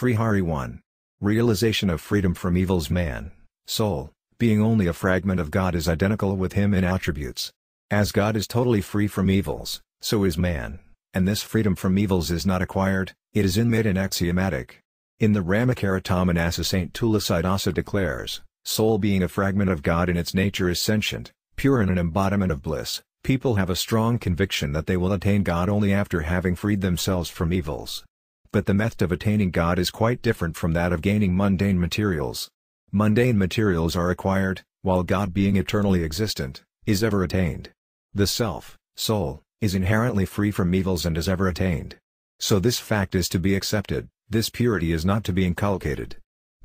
Sri Hari 1. Realization of freedom from evils. Man, soul, being only a fragment of God, is identical with him in attributes. As God is totally free from evils, so is man, and this freedom from evils is not acquired, it is innate and axiomatic. In the Ramakaratammanasa, Saint Tulasydasa declares, soul being a fragment of God in its nature is sentient, pure and an embodiment of bliss. People have a strong conviction that they will attain God only after having freed themselves from evils. But the method of attaining God is quite different from that of gaining mundane materials. Mundane materials are acquired, while God, being eternally existent, is ever attained. The self, soul, is inherently free from evils and is ever attained. So this fact is to be accepted, this purity is not to be inculcated.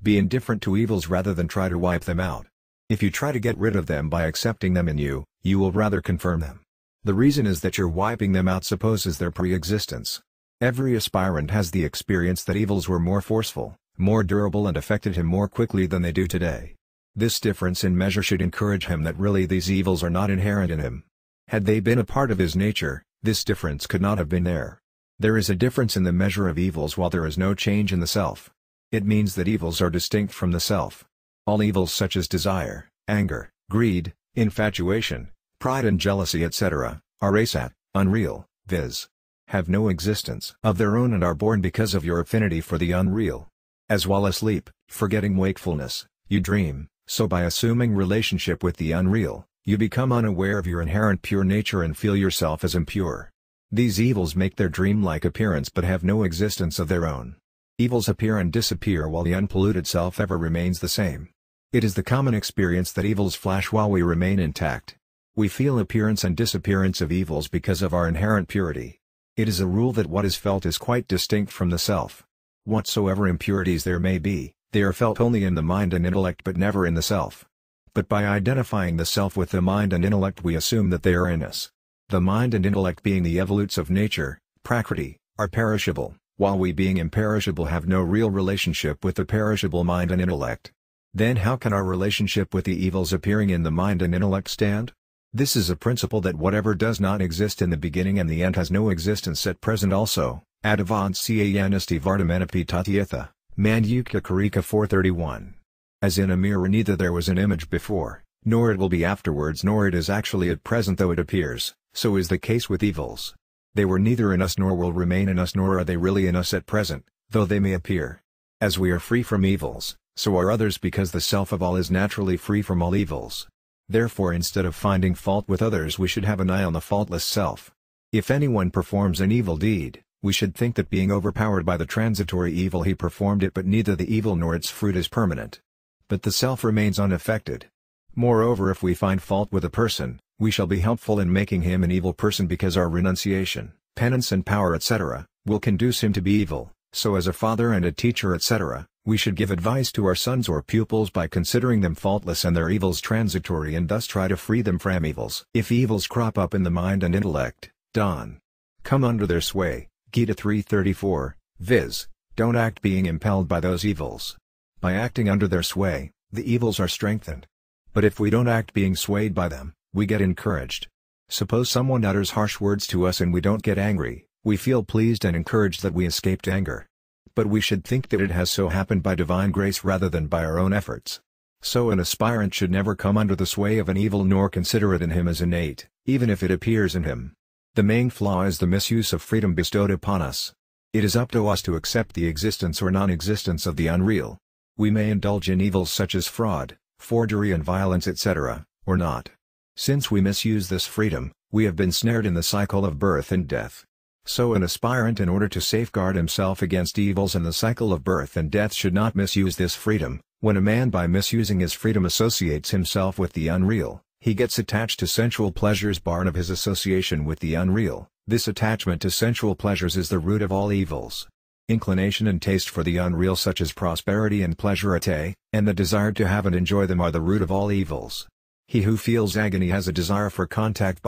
Be indifferent to evils rather than try to wipe them out. If you try to get rid of them by accepting them in you, you will rather confirm them. The reason is that your wiping them out supposes their pre-existence. Every aspirant has the experience that evils were more forceful, more durable and affected him more quickly than they do today. This difference in measure should encourage him that really these evils are not inherent in him. Had they been a part of his nature, this difference could not have been there. There is a difference in the measure of evils while there is no change in the self. It means that evils are distinct from the self. All evils such as desire, anger, greed, infatuation, pride and jealousy etc., are asat, unreal, viz. Have no existence of their own and are born because of your affinity for the unreal. As while asleep, forgetting wakefulness, you dream, so by assuming relationship with the unreal, you become unaware of your inherent pure nature and feel yourself as impure. These evils make their dream-like appearance but have no existence of their own. Evils appear and disappear while the unpolluted self ever remains the same. It is the common experience that evils flash while we remain intact. We feel appearance and disappearance of evils because of our inherent purity. It is a rule that what is felt is quite distinct from the self. Whatsoever impurities there may be, they are felt only in the mind and intellect but never in the self. But by identifying the self with the mind and intellect we assume that they are in us. The mind and intellect being the evolutes of nature, prakriti, are perishable, while we being imperishable have no real relationship with the perishable mind and intellect. Then how can our relationship with the evils appearing in the mind and intellect stand? This is a principle that whatever does not exist in the beginning and the end has no existence at present also. Adavant-canasti vardamanapi tatyatha, Mandukya Karika 431. As in a mirror neither there was an image before, nor it will be afterwards nor it is actually at present though it appears, so is the case with evils. They were neither in us nor will remain in us nor are they really in us at present, though they may appear. As we are free from evils, so are others because the self of all is naturally free from all evils. Therefore instead of finding fault with others we should have an eye on the faultless self. If anyone performs an evil deed, we should think that being overpowered by the transitory evil he performed it but neither the evil nor its fruit is permanent. But the self remains unaffected. Moreover if we find fault with a person, we shall be helpful in making him an evil person because our renunciation, penance and power etc., will conduce him to be evil, so as a father and a teacher etc., we should give advice to our sons or pupils by considering them faultless and their evils transitory and thus try to free them from evils. If evils crop up in the mind and intellect, come under their sway, Gita 3:34, viz., don't act being impelled by those evils. By acting under their sway, the evils are strengthened. But if we don't act being swayed by them, we get encouraged. Suppose someone utters harsh words to us and we don't get angry, we feel pleased and encouraged that we escaped anger. But we should think that it has so happened by divine grace rather than by our own efforts. So an aspirant should never come under the sway of an evil nor consider it in him as innate, even if it appears in him. The main flaw is the misuse of freedom bestowed upon us. It is up to us to accept the existence or non-existence of the unreal. We may indulge in evils such as fraud, forgery and violence etc., or not. Since we misuse this freedom, we have been snared in the cycle of birth and death. So an aspirant in order to safeguard himself against evils and the cycle of birth and death should not misuse this freedom. When a man by misusing his freedom associates himself with the unreal, he gets attached to sensual pleasures born of his association with the unreal. This attachment to sensual pleasures is the root of all evils. Inclination and taste for the unreal such as prosperity and pleasure and the desire to have and enjoy them are the root of all evils. He who feels agony has a desire for contact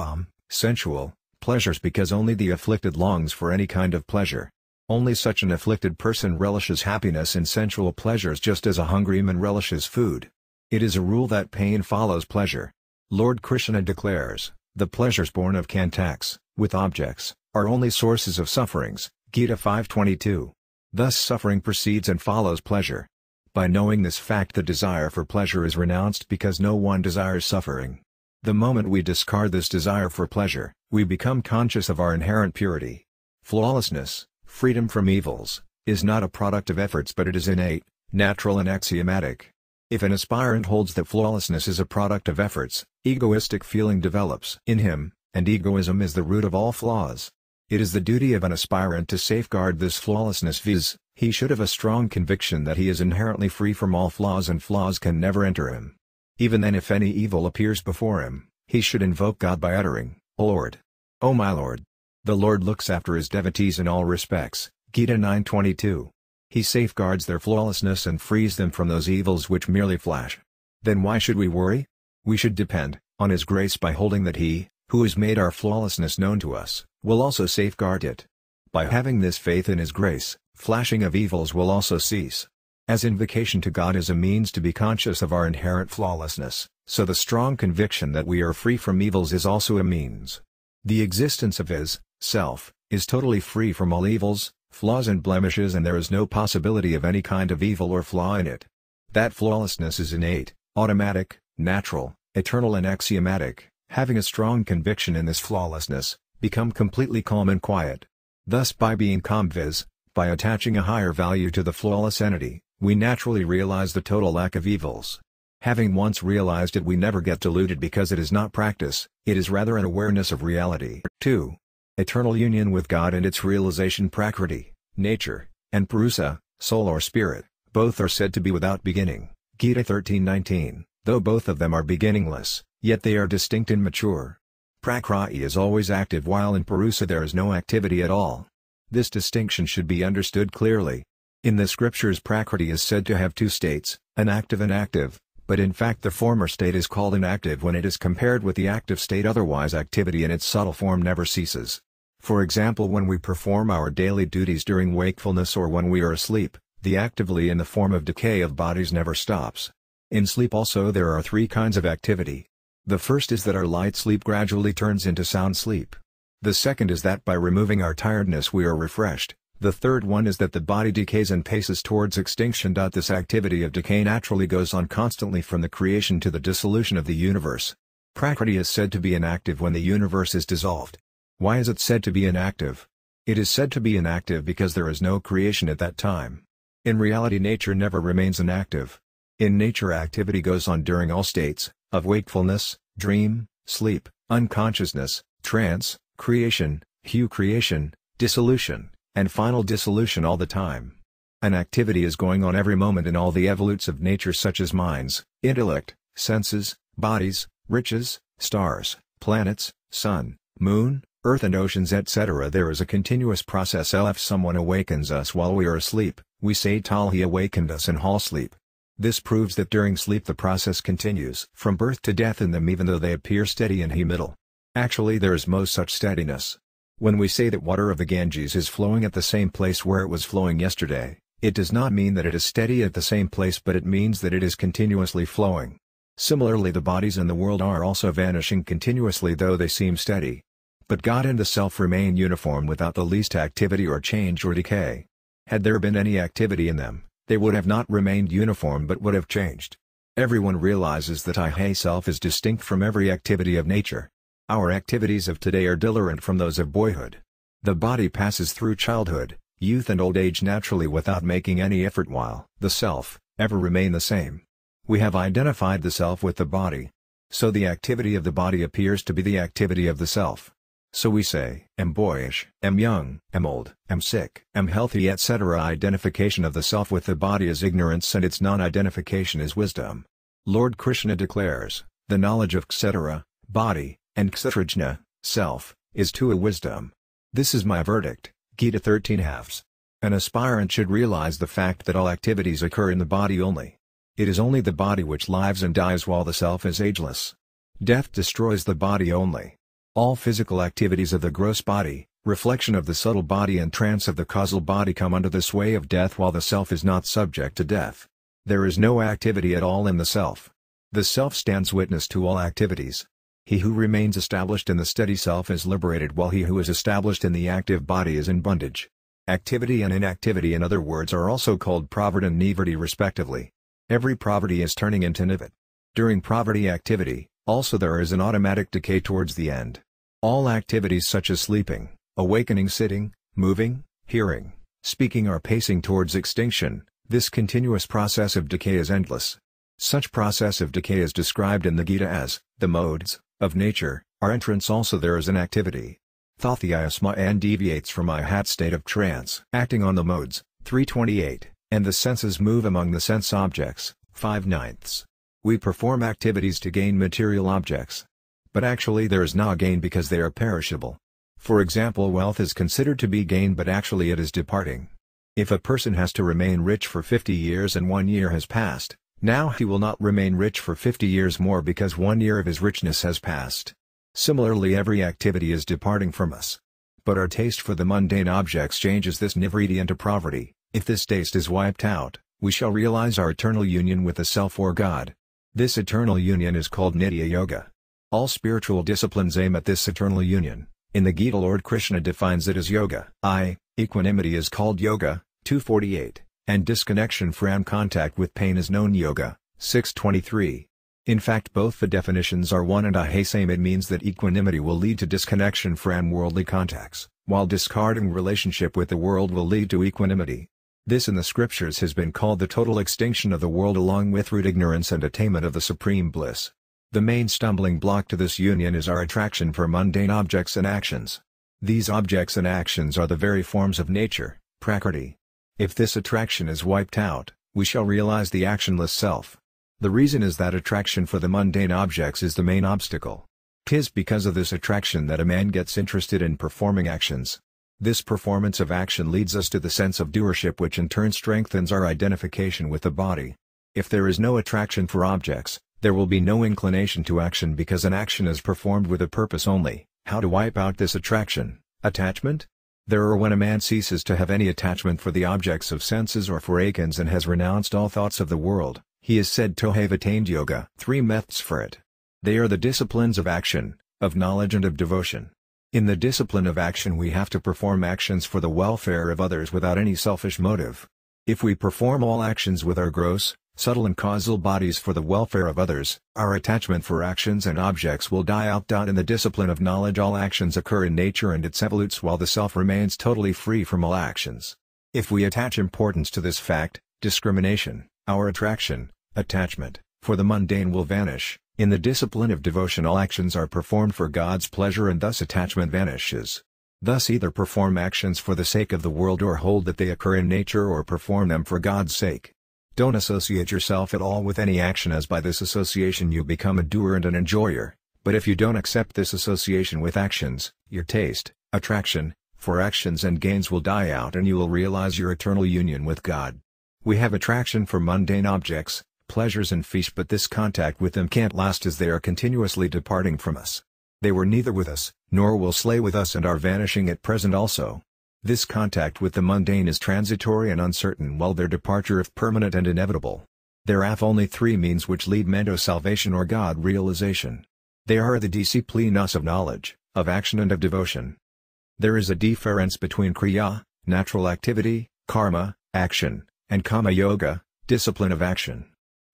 sensual pleasures because only the afflicted longs for any kind of pleasure. Only such an afflicted person relishes happiness in sensual pleasures just as a hungry man relishes food. It is a rule that pain follows pleasure. Lord Krishna declares, the pleasures born of contacts with objects are only sources of sufferings, Gita 5:22. Thus suffering precedes and follows pleasure. By knowing this fact, the desire for pleasure is renounced because no one desires suffering. The moment we discard this desire for pleasure, we become conscious of our inherent purity. Flawlessness, freedom from evils, is not a product of efforts, but it is innate, natural and axiomatic. If an aspirant holds that flawlessness is a product of efforts, egoistic feeling develops in him, and egoism is the root of all flaws. It is the duty of an aspirant to safeguard this flawlessness, viz., he should have a strong conviction that he is inherently free from all flaws and flaws can never enter him. Even then, if any evil appears before him, he should invoke God by uttering, "O Lord! O my Lord!" The Lord looks after his devotees in all respects, Gita 9:22. He safeguards their flawlessness and frees them from those evils which merely flash. Then why should we worry? We should depend on His grace by holding that He, who has made our flawlessness known to us, will also safeguard it. By having this faith in His grace, flashing of evils will also cease. As invocation to God is a means to be conscious of our inherent flawlessness, so the strong conviction that we are free from evils is also a means. The existence of His self is totally free from all evils, flaws and blemishes, and there is no possibility of any kind of evil or flaw in it. That flawlessness is innate, automatic, natural, eternal and axiomatic. Having a strong conviction in this flawlessness, become completely calm and quiet. Thus, by being calm, viz., by attaching a higher value to the flawless entity, we naturally realize the total lack of evils. Having once realized it, we never get deluded because it is not practice, it is rather an awareness of reality. 2. Eternal union with God and its realization. Prakriti, nature, and Purusa, soul or spirit, both are said to be without beginning, Gita 13:19, though both of them are beginningless, yet they are distinct and mature. Prakriti is always active while in Purusa there is no activity at all. This distinction should be understood clearly. In the scriptures, Prakriti is said to have two states, an active and active, but in fact the former state is called inactive when it is compared with the active state, otherwise activity in its subtle form never ceases. For example, when we perform our daily duties during wakefulness or when we are asleep, the activity in the form of decay of bodies never stops. In sleep also there are three kinds of activity. The first is that our light sleep gradually turns into sound sleep. The second is that by removing our tiredness we are refreshed. The third one is that the body decays and paces towards extinction. This activity of decay naturally goes on constantly from the creation to the dissolution of the universe. Prakriti is said to be inactive when the universe is dissolved. Why is it said to be inactive? It is said to be inactive because there is no creation at that time. In reality, nature never remains inactive. In nature, activity goes on during all states of wakefulness, dream, sleep, unconsciousness, trance, creation, hue creation, dissolution, and final dissolution all the time. An activity is going on every moment in all the evolutes of nature, such as minds, intellect, senses, bodies, riches, stars, planets, sun, moon, earth and oceans, etc. There is a continuous process. If someone awakens us while we are asleep, we say Tal, he awakened us in whole sleep. This proves that during sleep the process continues from birth to death in them, even though they appear steady in middle. Actually, there is no such steadiness. When we say that water of the Ganges is flowing at the same place where it was flowing yesterday, it does not mean that it is steady at the same place, but it means that it is continuously flowing. Similarly, the bodies in the world are also vanishing continuously, though they seem steady. But God and the Self remain uniform without the least activity or change or decay. Had there been any activity in them, they would have not remained uniform but would have changed. Everyone realizes that I Self is distinct from every activity of nature. Our activities of today are different from those of boyhood. The body passes through childhood, youth and old age naturally without making any effort, while the Self ever remain the same. We have identified the Self with the body. So the activity of the body appears to be the activity of the Self. So we say, am boyish, am young, am old, am sick, am healthy, etc. Identification of the Self with the body is ignorance and its non-identification is wisdom. Lord Krishna declares, the knowledge of etc., body, and kshatrajna, self, is to a wisdom. This is my verdict, Gita 13:2. An aspirant should realize the fact that all activities occur in the body only. It is only the body which lives and dies while the Self is ageless. Death destroys the body only. All physical activities of the gross body, reflection of the subtle body and trance of the causal body come under the sway of death while the Self is not subject to death. There is no activity at all in the Self. The Self stands witness to all activities. He who remains established in the steady Self is liberated, while he who is established in the active body is in bondage. Activity and inactivity, in other words, are also called pravritti and nivritti respectively. Every pravritti is turning into nivritti. During pravritti activity, also there is an automatic decay towards the end. All activities such as sleeping, awakening, sitting, moving, hearing, speaking are pacing towards extinction. This continuous process of decay is endless. Such process of decay is described in the Gita as the modes of nature. Our entrance also there is an activity. Thathyayasma and deviates from hat state of trance. Acting on the modes, 328, and the senses move among the sense objects, 5/9. We perform activities to gain material objects. But actually there is no gain because they are perishable. For example, wealth is considered to be gain, but actually it is departing. If a person has to remain rich for 50 years and 1 year has passed, now he will not remain rich for 50 years more because 1 year of his richness has passed. Similarly, every activity is departing from us. But our taste for the mundane objects changes this nivritti into pravritti. If this taste is wiped out, we shall realize our eternal union with the Self or God. This eternal union is called Nitya Yoga. All spiritual disciplines aim at this eternal union. In the Gita, Lord Krishna defines it as yoga. Equanimity is called yoga, 248, and disconnection from contact with pain is known yoga, 623. In fact, both the definitions are one and same. It means that equanimity will lead to disconnection from worldly contacts, while discarding relationship with the world will lead to equanimity. This in the scriptures has been called the total extinction of the world along with root ignorance and attainment of the supreme bliss. The main stumbling block to this union is our attraction for mundane objects and actions. These objects and actions are the very forms of nature, prakriti. If this attraction is wiped out, we shall realize the actionless self. The reason is that attraction for the mundane objects is the main obstacle. 'Tis because of this attraction that a man gets interested in performing actions. This performance of action leads us to the sense of doership, which in turn strengthens our identification with the body. If there is no attraction for objects, there will be no inclination to action because an action is performed with a purpose only. How to wipe out this attraction, attachment? When a man ceases to have any attachment for the objects of senses or for akins and has renounced all thoughts of the world, he is said to have attained yoga. 3 methods for it. They are the disciplines of action, of knowledge and of devotion. In the discipline of action we have to perform actions for the welfare of others without any selfish motive. If we perform all actions with our gross, subtle and causal bodies for the welfare of others, our attachment for actions and objects will die out. In the discipline of knowledge all actions occur in nature and its evolutes while the self remains totally free from all actions. If we attach importance to this fact, discrimination, our attraction, attachment, for the mundane will vanish. In the discipline of devotion all actions are performed for God's pleasure and thus attachment vanishes. Thus either perform actions for the sake of the world or hold that they occur in nature or perform them for God's sake. Don't associate yourself at all with any action, as by this association you become a doer and an enjoyer. But if you don't accept this association with actions, your taste, attraction, for actions and gains will die out and you will realize your eternal union with God. We have attraction for mundane objects, pleasures and feasts, but this contact with them can't last as they are continuously departing from us. They were neither with us, nor will stay with us and are vanishing at present also. This contact with the mundane is transitory and uncertain, while their departure is permanent and inevitable. There are only 3 means which lead men to salvation or God realization. They are the disciplinas of knowledge, of action and of devotion. There is a difference between kriya, natural activity, karma, action, and kama yoga, discipline of action.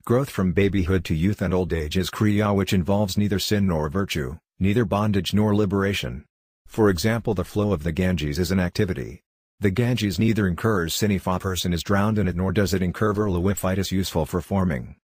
Growth from babyhood to youth and old age is kriya, which involves neither sin nor virtue, neither bondage nor liberation. For example, the flow of the Ganges is an activity. The Ganges neither incurs sin if a person is drowned in it, nor does it incur virtue if it is useful for forming.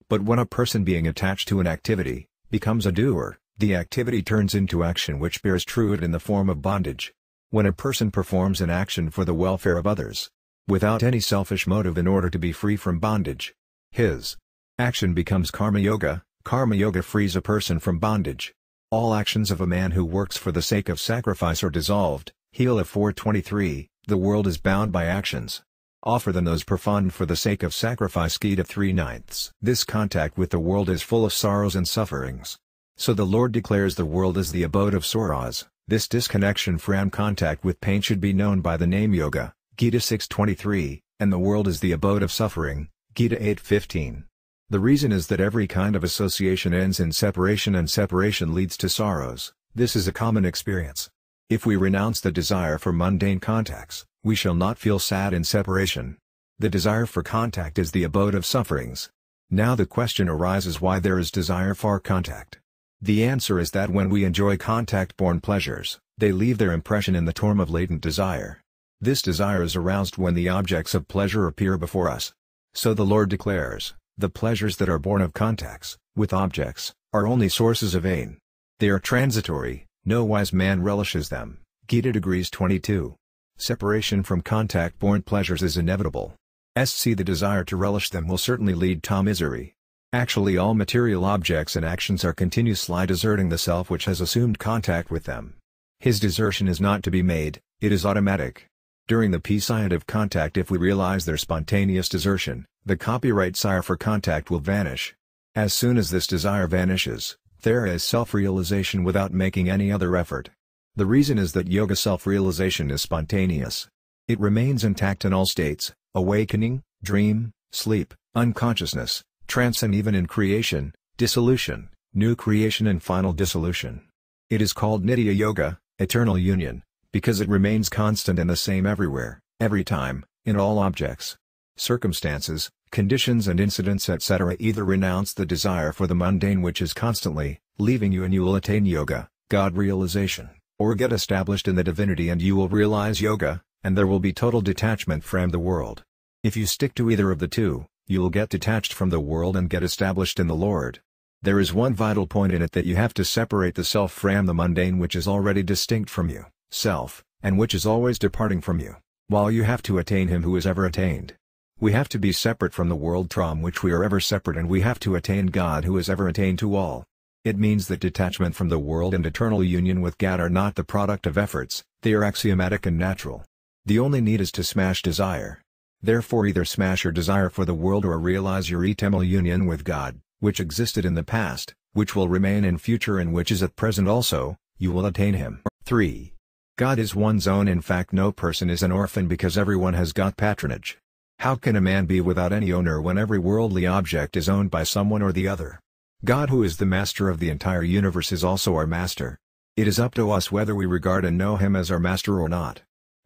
But when a person being attached to an activity, becomes a doer, the activity turns into action which bears fruit in the form of bondage. When a person performs an action for the welfare of others, without any selfish motive in order to be free from bondage, his action becomes karma yoga. Karma yoga frees a person from bondage. All actions of a man who works for the sake of sacrifice are dissolved. Heal of 423, the world is bound by actions. Offer them those performed for the sake of sacrifice. Gita 3/9. This contact with the world is full of sorrows and sufferings. So the Lord declares the world as the abode of sorrows. This disconnection from contact with pain should be known by the name yoga, Gita 6:23, and the world is the abode of suffering, Gita 8:15. The reason is that every kind of association ends in separation and separation leads to sorrows. This is a common experience. If we renounce the desire for mundane contacts, We shall not feel sad in separation. The desire for contact is the abode of sufferings. Now the question arises why there is desire for contact. The answer is that when we enjoy contact-born pleasures, they leave their impression in the form of latent desire. This desire is aroused when the objects of pleasure appear before us. So the Lord declares, the pleasures that are born of contacts, with objects, are only sources of pain. They are transitory, no wise man relishes them. Gita Degrees 22. Separation from contact-born pleasures is inevitable. The desire to relish them will certainly lead to misery. Actually all material objects and actions are continuously deserting the self which has assumed contact with them. His desertion is not to be made, it is automatic. During the period of contact, if we realize their spontaneous desertion, the copyright desire for contact will vanish. As soon as this desire vanishes, there is self-realization without making any other effort. The reason is that yoga self-realization is spontaneous. It remains intact in all states, awakening, dream, sleep, unconsciousness, trance, and even in creation, dissolution, new creation and final dissolution. It is called Nitya Yoga, eternal union, because it remains constant and the same everywhere, every time, in all objects. Circumstances, conditions and incidents etc. either renounce the desire for the mundane which is constantly leaving you and you will attain yoga, God realization, or get established in the divinity and you will realize yoga, and there will be total detachment from the world. If you stick to either of the two, you will get detached from the world and get established in the Lord. There is one vital point in it that you have to separate the self from the mundane which is already distinct from you, self, and which is always departing from you, while you have to attain Him who is ever attained. We have to be separate from the world from which we are ever separate and we have to attain God who is ever attained to all. It means that detachment from the world and eternal union with God are not the product of efforts, they are axiomatic and natural. The only need is to smash desire. Therefore either smash your desire for the world or realize your eternal union with God, which existed in the past, which will remain in future and which is at present also, you will attain Him. 3. God is one's own. In fact no person is an orphan because everyone has got patronage. How can a man be without any owner when every worldly object is owned by someone or the other? God who is the master of the entire universe is also our master. It is up to us whether we regard and know Him as our master or not.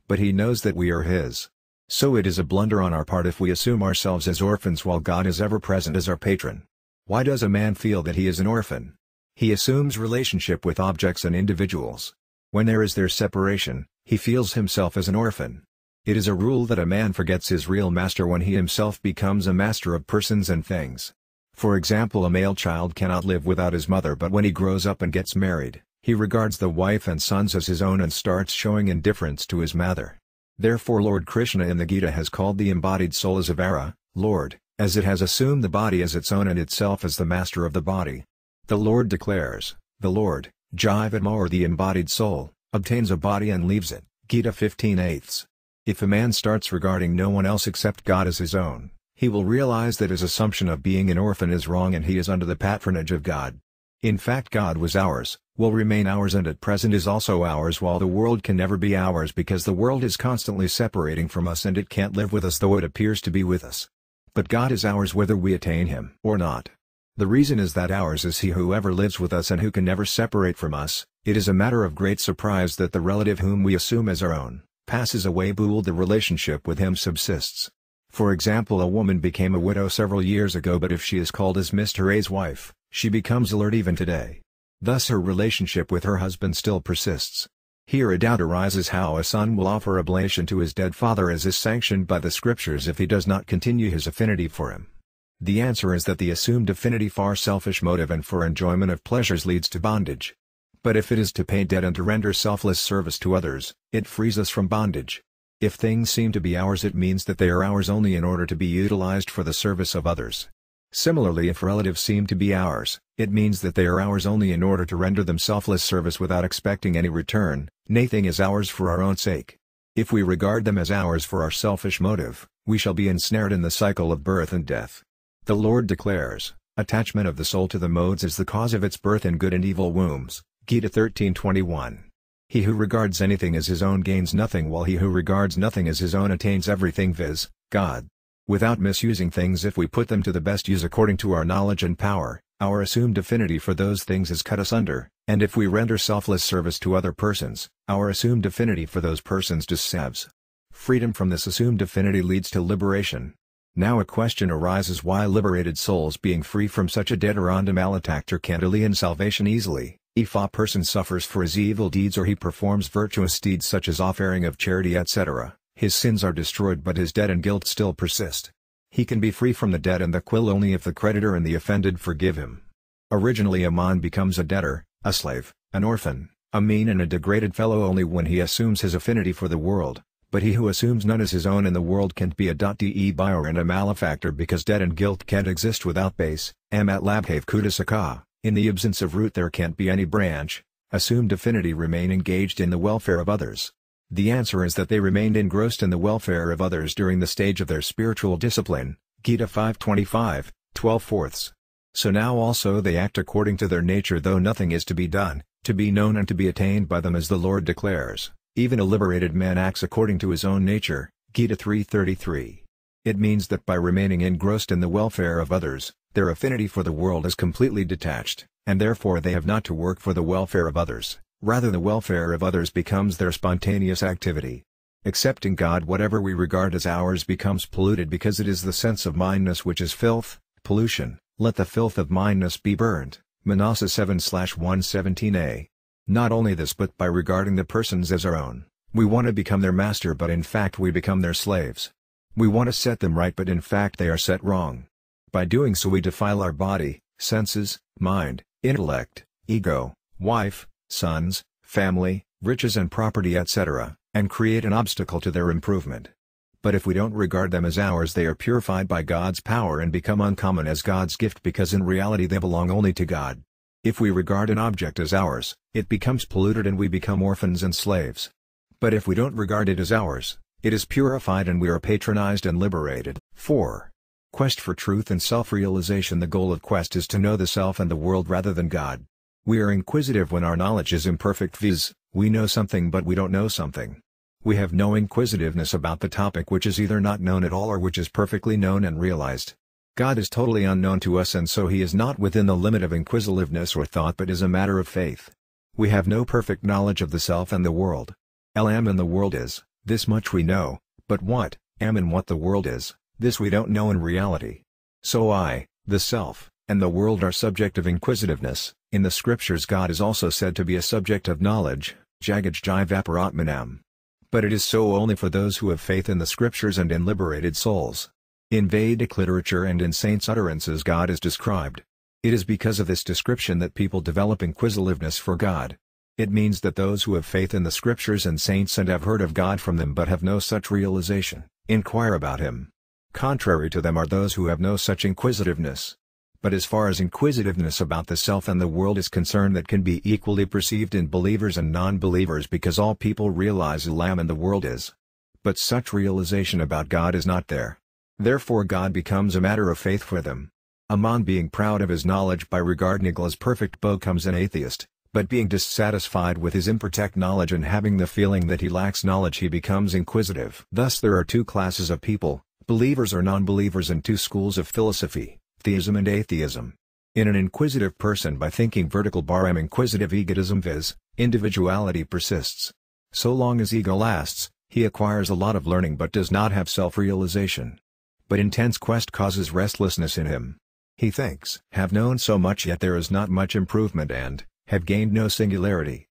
But He knows that we are His. So it is a blunder on our part if we assume ourselves as orphans while God is ever present as our patron. Why does a man feel that he is an orphan? He assumes relationship with objects and individuals. When there is their separation, he feels himself as an orphan. It is a rule that a man forgets his real master when he himself becomes a master of persons and things. For example, a male child cannot live without his mother, but when he grows up and gets married, he regards the wife and sons as his own and starts showing indifference to his mother. Therefore Lord Krishna in the Gita has called the embodied soul as Avara, Lord, as it has assumed the body as its own and itself as the master of the body. The Lord declares, the Lord, Jivatma or the embodied soul, obtains a body and leaves it, Gita 15/8. If a man starts regarding no one else except God as his own, he will realize that his assumption of being an orphan is wrong and he is under the patronage of God. In fact God was ours, will remain ours and at present is also ours while the world can never be ours because the world is constantly separating from us and it can't live with us though it appears to be with us. But God is ours whether we attain Him or not. The reason is that ours is He who ever lives with us and who can never separate from us. It is a matter of great surprise that the relative whom we assume as our own, passes away but the relationship with him subsists. For example, a woman became a widow several years ago but if she is called as Mr. A's wife, she becomes alert even today. Thus her relationship with her husband still persists. Here a doubt arises how a son will offer oblation to his dead father as is sanctioned by the scriptures if he does not continue his affinity for him. The answer is that the assumed affinity for selfish motive and for enjoyment of pleasures leads to bondage. But if it is to pay debt and to render selfless service to others, it frees us from bondage. If things seem to be ours it means that they are ours only in order to be utilized for the service of others. Similarly, if relatives seem to be ours, it means that they are ours only in order to render them selfless service without expecting any return. Nothing is ours for our own sake. If we regard them as ours for our selfish motive, we shall be ensnared in the cycle of birth and death. The Lord declares, attachment of the soul to the modes is the cause of its birth in good and evil wombs, Gita 13:21. He who regards anything as his own gains nothing while he who regards nothing as his own attains everything, viz., God. Without misusing things, if we put them to the best use according to our knowledge and power, our assumed affinity for those things is cut asunder, and if we render selfless service to other persons, our assumed affinity for those persons dissolves. Freedom from this assumed affinity leads to liberation. Now a question arises: why liberated souls, being free from such a debt or malefactor, can't attain salvation easily? If a person suffers for his evil deeds or he performs virtuous deeds such as offering of charity etc., his sins are destroyed but his debt and guilt still persist. He can be free from the debt and the quill only if the creditor and the offended forgive him. Originally a man becomes a debtor, a slave, an orphan, a mean and a degraded fellow only when he assumes his affinity for the world, but he who assumes none as his own in the world can't be a de buyer and a malefactor, because debt and guilt can't exist without base, amat labhave kudasaka. In the absence of root there can't be any branch. Assumed affinity remain engaged in the welfare of others. The answer is that they remained engrossed in the welfare of others during the stage of their spiritual discipline, Gita 5:25, 12/4. So now also they act according to their nature, though nothing is to be done, to be known and to be attained by them, as the Lord declares. Even a liberated man acts according to his own nature, Gita 3:33. It means that by remaining engrossed in the welfare of others, their affinity for the world is completely detached, and therefore they have not to work for the welfare of others, rather the welfare of others becomes their spontaneous activity. Accepting God, whatever we regard as ours becomes polluted, because it is the sense of mindness which is filth, pollution. Let the filth of mindness be burned, Manasa 7/117a. Not only this, but by regarding the persons as our own, we want to become their master, but in fact we become their slaves. We want to set them right, but in fact they are set wrong. By doing so we defile our body, senses, mind, intellect, ego, wife, sons, family, riches and property etc., and create an obstacle to their improvement. But if we don't regard them as ours, they are purified by God's power and become uncommon as God's gift, because in reality they belong only to God. If we regard an object as ours, it becomes polluted and we become orphans and slaves. But if we don't regard it as ours, it is purified and we are patronized and liberated. 4. Quest for truth and self-realization. The goal of quest is to know the self and the world rather than God. We are inquisitive when our knowledge is imperfect, viz., we know something but we don't know something. We have no inquisitiveness about the topic which is either not known at all or which is perfectly known and realized. God is totally unknown to us, and so he is not within the limit of inquisitiveness or thought, but is a matter of faith. We have no perfect knowledge of the self and the world. Am and the world is, this much we know, but what, am and what the world is, this we don't know in reality. So I, the self, and the world are subject of inquisitiveness. In the scriptures God is also said to be a subject of knowledge, Jagaj Jivaparatmanam. But it is so only for those who have faith in the scriptures and in liberated souls. In Vedic literature and in saints' utterances God is described. It is because of this description that people develop inquisitiveness for God. It means that those who have faith in the scriptures and saints and have heard of God from them but have no such realization, inquire about him. Contrary to them are those who have no such inquisitiveness. But as far as inquisitiveness about the self and the world is concerned, that can be equally perceived in believers and non-believers, because all people realize Lam and the world is. But such realization about God is not there. Therefore God becomes a matter of faith for them. A man being proud of his knowledge by regarding God as perfect becomes an atheist, but being dissatisfied with his imperfect knowledge and having the feeling that he lacks knowledge, he becomes inquisitive. Thus there are two classes of people, believers or non-believers, and two schools of philosophy, theism and atheism. In an inquisitive person, by thinking vertical / inquisitive egotism, viz., individuality persists. So long as ego lasts, he acquires a lot of learning but does not have self-realization. But intense quest causes restlessness in him. He thinks, have known so much yet there is not much improvement, and have gained no singularity.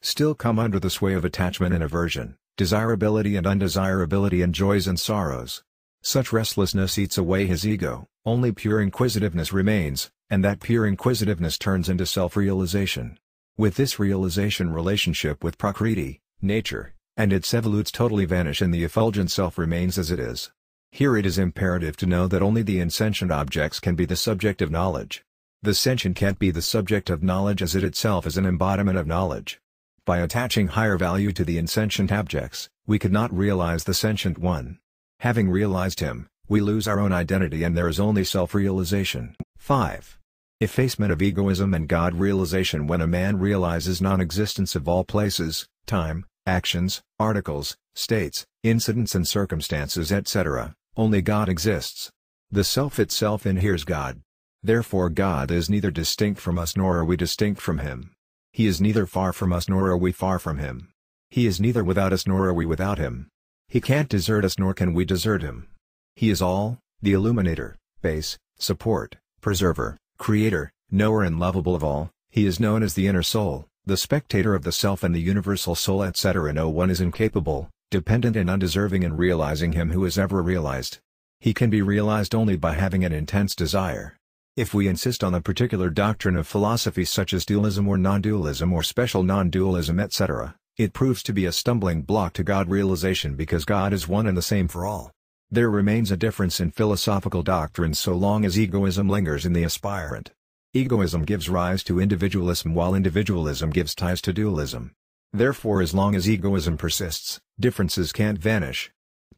Still come under the sway of attachment and aversion, desirability and undesirability, and joys and sorrows. Such restlessness eats away his ego. Only pure inquisitiveness remains, and that pure inquisitiveness turns into self-realization. With this realization, relationship with Prakriti, nature, and its evolutes totally vanish, and the effulgent self remains as it is. Here it is imperative to know that only the insentient objects can be the subject of knowledge. The sentient can't be the subject of knowledge, as it itself is an embodiment of knowledge. By attaching higher value to the insentient objects, we could not realize the sentient one. Having realized him, we lose our own identity and there is only self-realization. 5. Effacement of egoism and God realization. When a man realizes non-existence of all places, time, actions, articles, states, incidents and circumstances etc., only God exists. The self itself inheres God. Therefore God is neither distinct from us nor are we distinct from him. He is neither far from us nor are we far from him. He is neither without us nor are we without him. He can't desert us nor can we desert him. He is all, the illuminator, base, support, preserver, creator, knower and lovable of all. He is known as the inner soul, the spectator of the self and the universal soul, etc. No one is incapable, dependent and undeserving in realizing him who is ever realized. He can be realized only by having an intense desire. If we insist on a particular doctrine of philosophy such as dualism or non-dualism or special non-dualism etc., it proves to be a stumbling block to God realization because God is one and the same for all. There remains a difference in philosophical doctrines so long as egoism lingers in the aspirant. Egoism gives rise to individualism while individualism gives ties to dualism. Therefore, as long as egoism persists, differences can't vanish.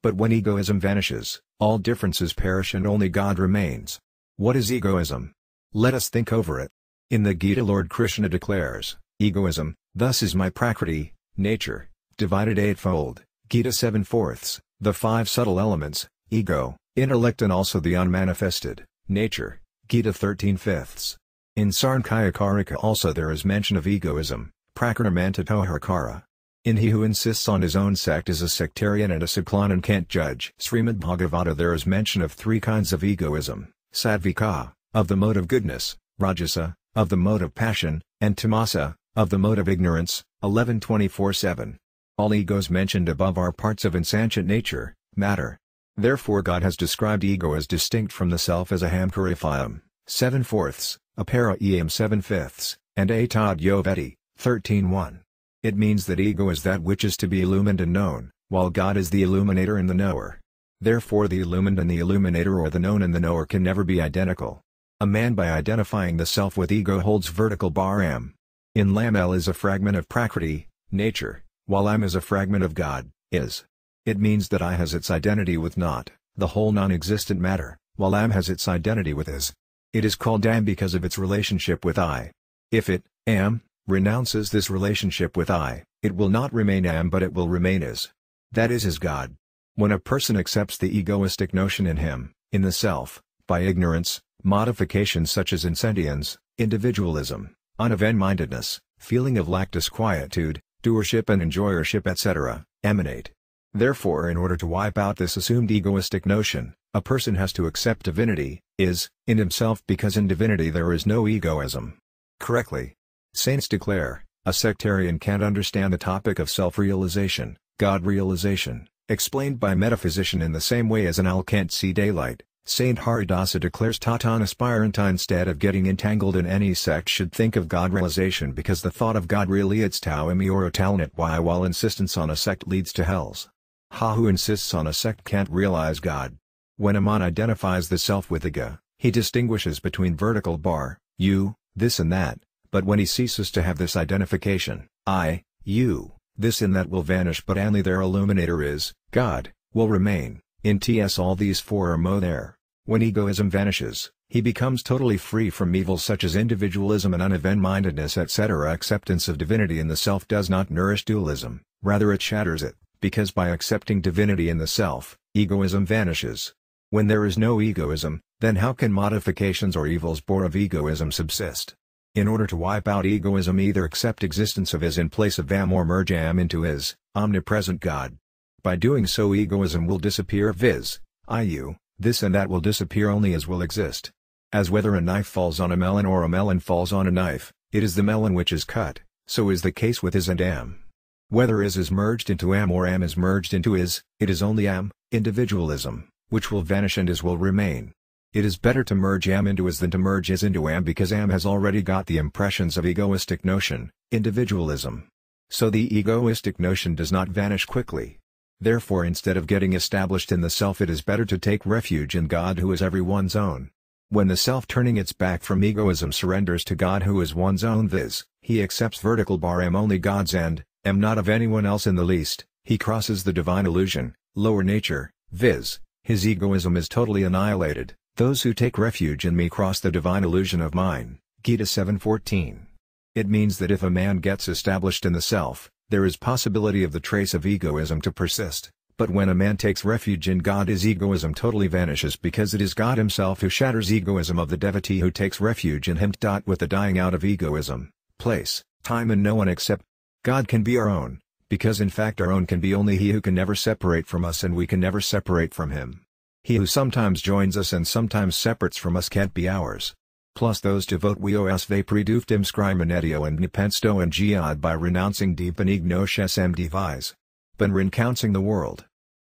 But when egoism vanishes, all differences perish and only God remains. What is egoism? Let us think over it. In the Gita, Lord Krishna declares, egoism, thus is my prakriti, nature, divided eightfold, Gita 7/4, the five subtle elements, ego, intellect and also the unmanifested, nature, Gita 13/5. In Sarnkaya Karika also there is mention of egoism, prakramantatoharkara. In he who insists on his own sect is a sectarian and a Saklan and can't judge. Srimad Bhagavata there is mention of three kinds of egoism, Sattvika, of the mode of goodness, Rajasa, of the mode of passion, and Tamasa, of the mode of ignorance, 11:24-7. All egos mentioned above are parts of insentient nature, matter. Therefore God has described ego as distinct from the self as aham karipayam, 7/4, apara eam 7/5, and atad yoveti, 13:1. It means that ego is that which is to be illumined and known, while God is the illuminator and the knower. Therefore the illumined and the illuminator or the known and the knower can never be identical. A man by identifying the self with ego holds vertical bar am. In Lam L is a fragment of prakriti, nature, while Am is a fragment of God, is. It means that I has its identity with not, the whole non-existent matter, while Am has its identity with is. It is called Am because of its relationship with I. If it, Am, renounces this relationship with I, it will not remain Am but it will remain is. That is God. When a person accepts the egoistic notion in him, in the self, by ignorance, modifications such as insentience, individualism, unavaind-mindedness, feeling of lack, disquietude, doership and enjoyership etc., emanate. Therefore in order to wipe out this assumed egoistic notion, a person has to accept divinity, is, in himself because in divinity there is no egoism. Correctly. Saints declare, a sectarian can't understand the topic of self-realization, God realization, explained by metaphysician in the same way as an owl can't see daylight. Saint Haridasa declares an aspirant instead of getting entangled in any sect should think of God realization because the thought of God really it's tau imi or talnet y while insistence on a sect leads to hells. Who insists on a sect can't realize God. When a man identifies the self with ego, he distinguishes between vertical bar, you, this and that, but when he ceases to have this identification, I, you, this and that will vanish but only their illuminator is, God, will remain. In TS all these four are mo there. When egoism vanishes, he becomes totally free from evils such as individualism and unavaind-mindedness etc. Acceptance of divinity in the self does not nourish dualism, rather it shatters it, because by accepting divinity in the self, egoism vanishes. When there is no egoism, then how can modifications or evils born of egoism subsist? In order to wipe out egoism either accept existence of is in place of am or merge am into is, omnipresent God. By doing so egoism will disappear viz, I you, this and that will disappear only as will exist. As whether a knife falls on a melon or a melon falls on a knife, it is the melon which is cut, so is the case with is and am. Whether is merged into am or am is merged into is, it is only am, individualism, which will vanish and is will remain. It is better to merge am into is than to merge is into am because am has already got the impressions of egoistic notion, individualism. So the egoistic notion does not vanish quickly. Therefore instead of getting established in the self it is better to take refuge in God who is everyone's own. When the self turning its back from egoism surrenders to God who is one's own viz, he accepts vertical bar am only God's and, am not of anyone else in the least, he crosses the divine illusion, lower nature, viz, his egoism is totally annihilated. Those who take refuge in me cross the divine illusion of mine, Gita 7:14. It means that if a man gets established in the self, there is possibility of the trace of egoism to persist, but when a man takes refuge in God his egoism totally vanishes because it is God himself who shatters egoism of the devotee who takes refuge in him. With the dying out of egoism, place, time and no one except God can be our own, because in fact our own can be only He who can never separate from us and we can never separate from Him. He who sometimes joins us and sometimes separates from us can't be ours. Plus those devote we os ve preduftim scriminetio and nipensto and giad by renouncing deep and ignotious devise. But renouncing the world.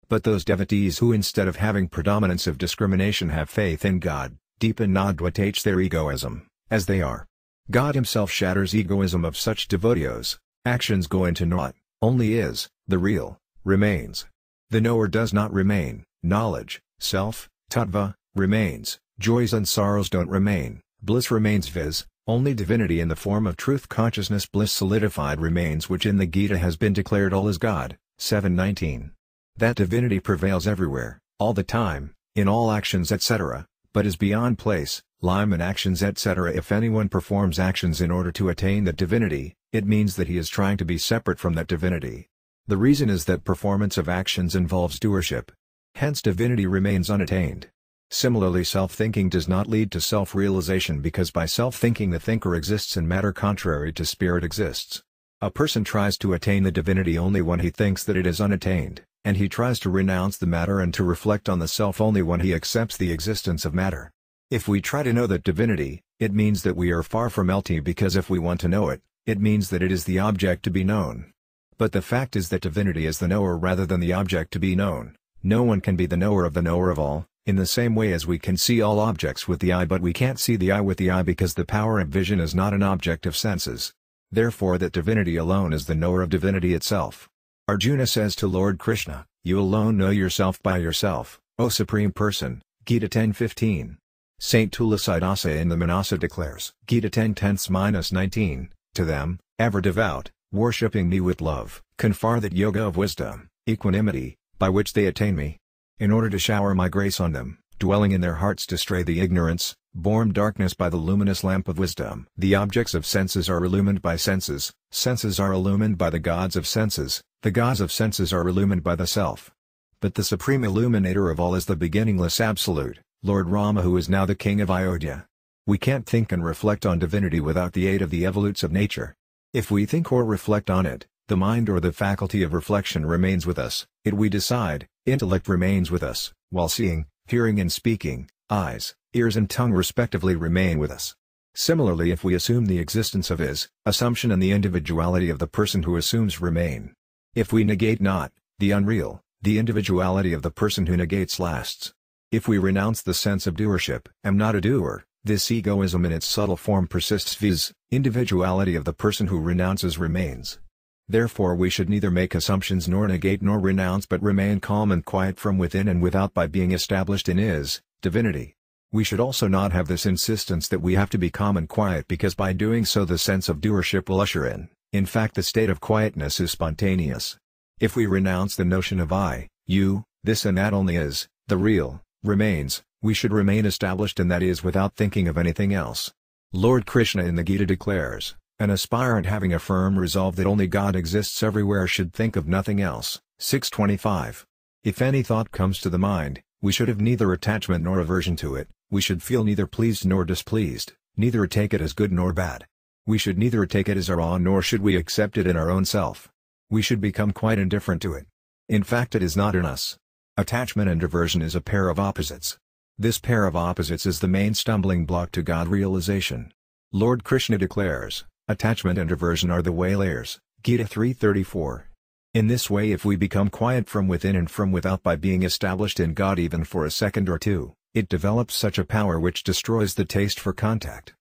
But those devotees who instead of having predominance of discrimination have faith in God, deepen not their egoism, as they are. God Himself shatters egoism of such devotees, actions go into naught, only is, the real, remains. The knower does not remain, knowledge, self, tattva, remains, joys and sorrows don't remain, bliss remains viz, only divinity in the form of truth consciousness bliss solidified remains which in the Gita has been declared all is God, 7:19. That divinity prevails everywhere, all the time, in all actions etc., but is beyond place, time and actions etc. If anyone performs actions in order to attain that divinity, it means that he is trying to be separate from that divinity. The reason is that performance of actions involves doership. Hence divinity remains unattained. Similarly self-thinking does not lead to self-realization because by self-thinking the thinker exists in matter contrary to spirit exists. A person tries to attain the divinity only when he thinks that it is unattained, and he tries to renounce the matter and to reflect on the self only when he accepts the existence of matter. If we try to know that divinity, it means that we are far from LT because if we want to know it, it means that it is the object to be known. But the fact is that divinity is the knower rather than the object to be known. No one can be the knower of all, in the same way as we can see all objects with the eye but we can't see the eye with the eye because the power of vision is not an object of senses. Therefore that divinity alone is the knower of divinity itself. Arjuna says to Lord Krishna, "You alone know yourself by yourself, O Supreme Person," Gita 10:15. Saint Tulasydasa in the Manasa declares, Gita 10:10-19, to them, ever devout, worshipping me with love, confer that yoga of wisdom, equanimity, by which they attain me. In order to shower my grace on them, dwelling in their hearts to stray the ignorance, born darkness by the luminous lamp of wisdom. The objects of senses are illumined by senses, senses are illumined by the gods of senses, the gods of senses are illumined by the self. But the supreme illuminator of all is the beginningless Absolute, Lord Rama who is now the king of Ayodhya. We can't think and reflect on divinity without the aid of the evolutes of nature. If we think or reflect on it, the mind or the faculty of reflection remains with us, it we decide, intellect remains with us, while seeing, hearing and speaking, eyes, ears and tongue respectively remain with us. Similarly if we assume the existence of is, assumption and the individuality of the person who assumes remain. If we negate not, the unreal, the individuality of the person who negates lasts. If we renounce the sense of doership, am not a doer, this egoism in its subtle form persists viz, individuality of the person who renounces remains. Therefore we should neither make assumptions nor negate nor renounce but remain calm and quiet from within and without by being established in is, divinity. We should also not have this insistence that we have to be calm and quiet because by doing so the sense of doership will usher in fact the state of quietness is spontaneous. If we renounce the notion of I, you, this and that only is, the real, remains, we should remain established in that is without thinking of anything else. Lord Krishna in the Gita declares, an aspirant having a firm resolve that only God exists everywhere should think of nothing else, 625. If any thought comes to the mind, we should have neither attachment nor aversion to it, we should feel neither pleased nor displeased, neither take it as good nor bad. We should neither take it as our own nor should we accept it in our own self. We should become quite indifferent to it. In fact it is not in us. Attachment and aversion is a pair of opposites. This pair of opposites is the main stumbling block to God realization. Lord Krishna declares, attachment and aversion are the waylayers, Gita 3:34. In this way if we become quiet from within and from without by being established in God even for a second or two, it develops such a power which destroys the taste for contact,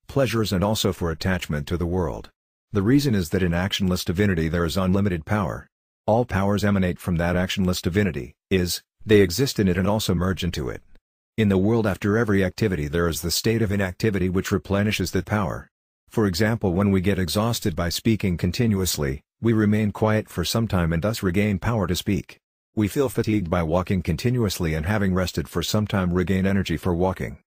pleasures and also for attachment to the world. The reason is that in actionless divinity there is unlimited power. All powers emanate from that actionless divinity, they exist in it and also merge into it. In the world after every activity there is the state of inactivity which replenishes that power. For example when we get exhausted by speaking continuously, we remain quiet for some time and thus regain power to speak. We feel fatigued by walking continuously and having rested for some time regain energy for walking.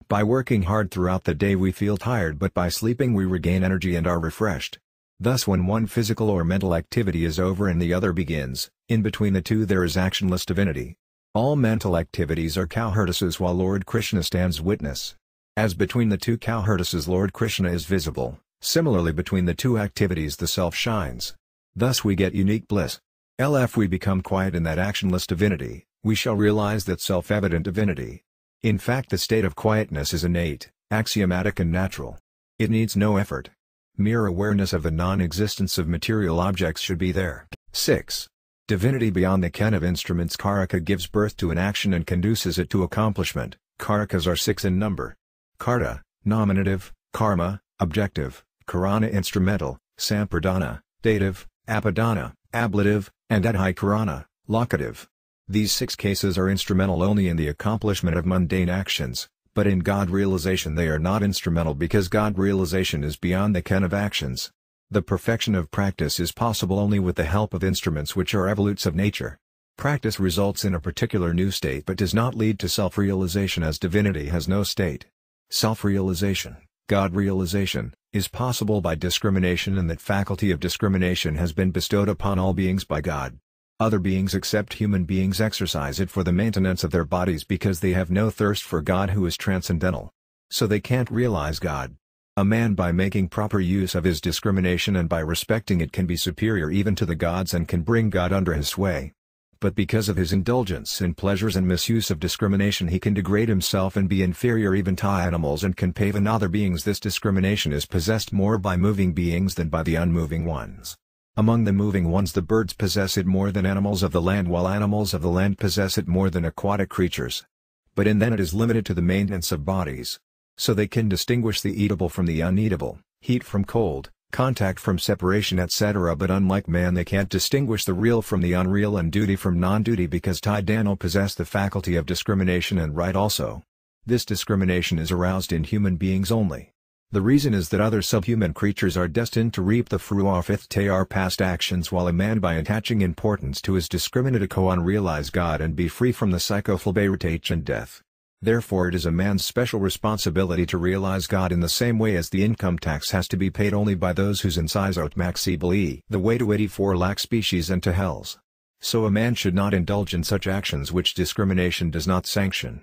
By working hard throughout the day we feel tired but by sleeping we regain energy and are refreshed. Thus when one physical or mental activity is over and the other begins, in between the two there is actionless divinity. All mental activities are cowherdesses while Lord Krishna stands witness. As between the two cowherdesses Lord Krishna is visible, similarly between the two activities the self shines. Thus we get unique bliss. If we become quiet in that actionless divinity, we shall realize that self-evident divinity. In fact, the state of quietness is innate, axiomatic and natural. It needs no effort. Mere awareness of the non-existence of material objects should be there. 6. Divinity beyond the ken of instruments. Karaka gives birth to an action and conduces it to accomplishment. Karakas are 6 in number. Karta, nominative; karma, objective; karana, instrumental; sampradana, dative; apadana, ablative; and adhikarana, locative. These 6 cases are instrumental only in the accomplishment of mundane actions, but in God realization they are not instrumental because God realization is beyond the ken of actions. The perfection of practice is possible only with the help of instruments which are evolutes of nature. Practice results in a particular new state but does not lead to self-realization, as divinity has no state. Self-realization, God realization, is possible by discrimination, and that faculty of discrimination has been bestowed upon all beings by God. Other beings except human beings exercise it for the maintenance of their bodies because they have no thirst for God who is transcendental. So they can't realize God. A man, by making proper use of his discrimination and by respecting it, can be superior even to the gods and can bring God under his sway. But because of his indulgence in pleasures and misuse of discrimination, he can degrade himself and be inferior even to animals and can pavan other beings. This discrimination is possessed more by moving beings than by the unmoving ones. Among the moving ones the birds possess it more than animals of the land, while animals of the land possess it more than aquatic creatures. But in them it is limited to the maintenance of bodies. So they can distinguish the eatable from the uneatable, heat from cold, contact from separation, etc. But unlike man, they can't distinguish the real from the unreal and duty from non-duty, because Tidano possess the faculty of discrimination and right also. This discrimination is aroused in human beings only. The reason is that other subhuman creatures are destined to reap the fruit of their past actions, while a man, by attaching importance to his discriminative koan, realize God and be free from the psychoflabaritation and death. Therefore it is a man's special responsibility to realize God in the same way as the income tax has to be paid only by those whose incisot maxibly the way to 84 lakh species and to hells. So a man should not indulge in such actions which discrimination does not sanction.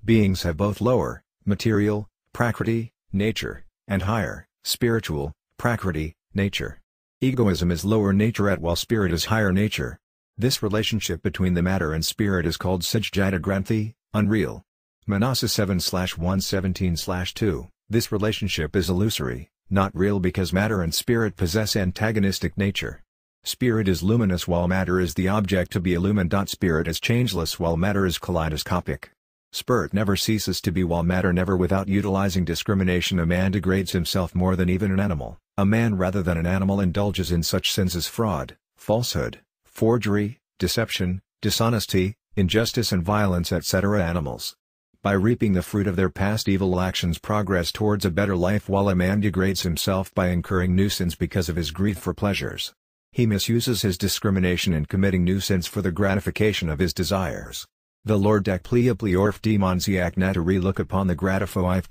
Beings have both lower, material, prakriti, nature, and higher, spiritual, prakriti, nature. Egoism is lower nature while spirit is higher nature. This relationship between the matter and spirit is called Sajjata Granthi, unreal. Manasa 7/117/2. This relationship is illusory, not real, because matter and spirit possess antagonistic nature. Spirit is luminous while matter is the object to be illumined. Spirit is changeless while matter is kaleidoscopic. Spirit never ceases to be while matter never. Without utilizing discrimination, a man degrades himself more than even an animal. A man rather than an animal indulges in such sins as fraud, falsehood, forgery, deception, dishonesty, injustice and violence, etc. Animals, by reaping the fruit of their past evil actions, progress towards a better life, while a man degrades himself by incurring new sins because of his greed for pleasures. He misuses his discrimination in committing new sins for the gratification of his desires. The Lord Dekpliapliorf demonziak naturi look upon the gratified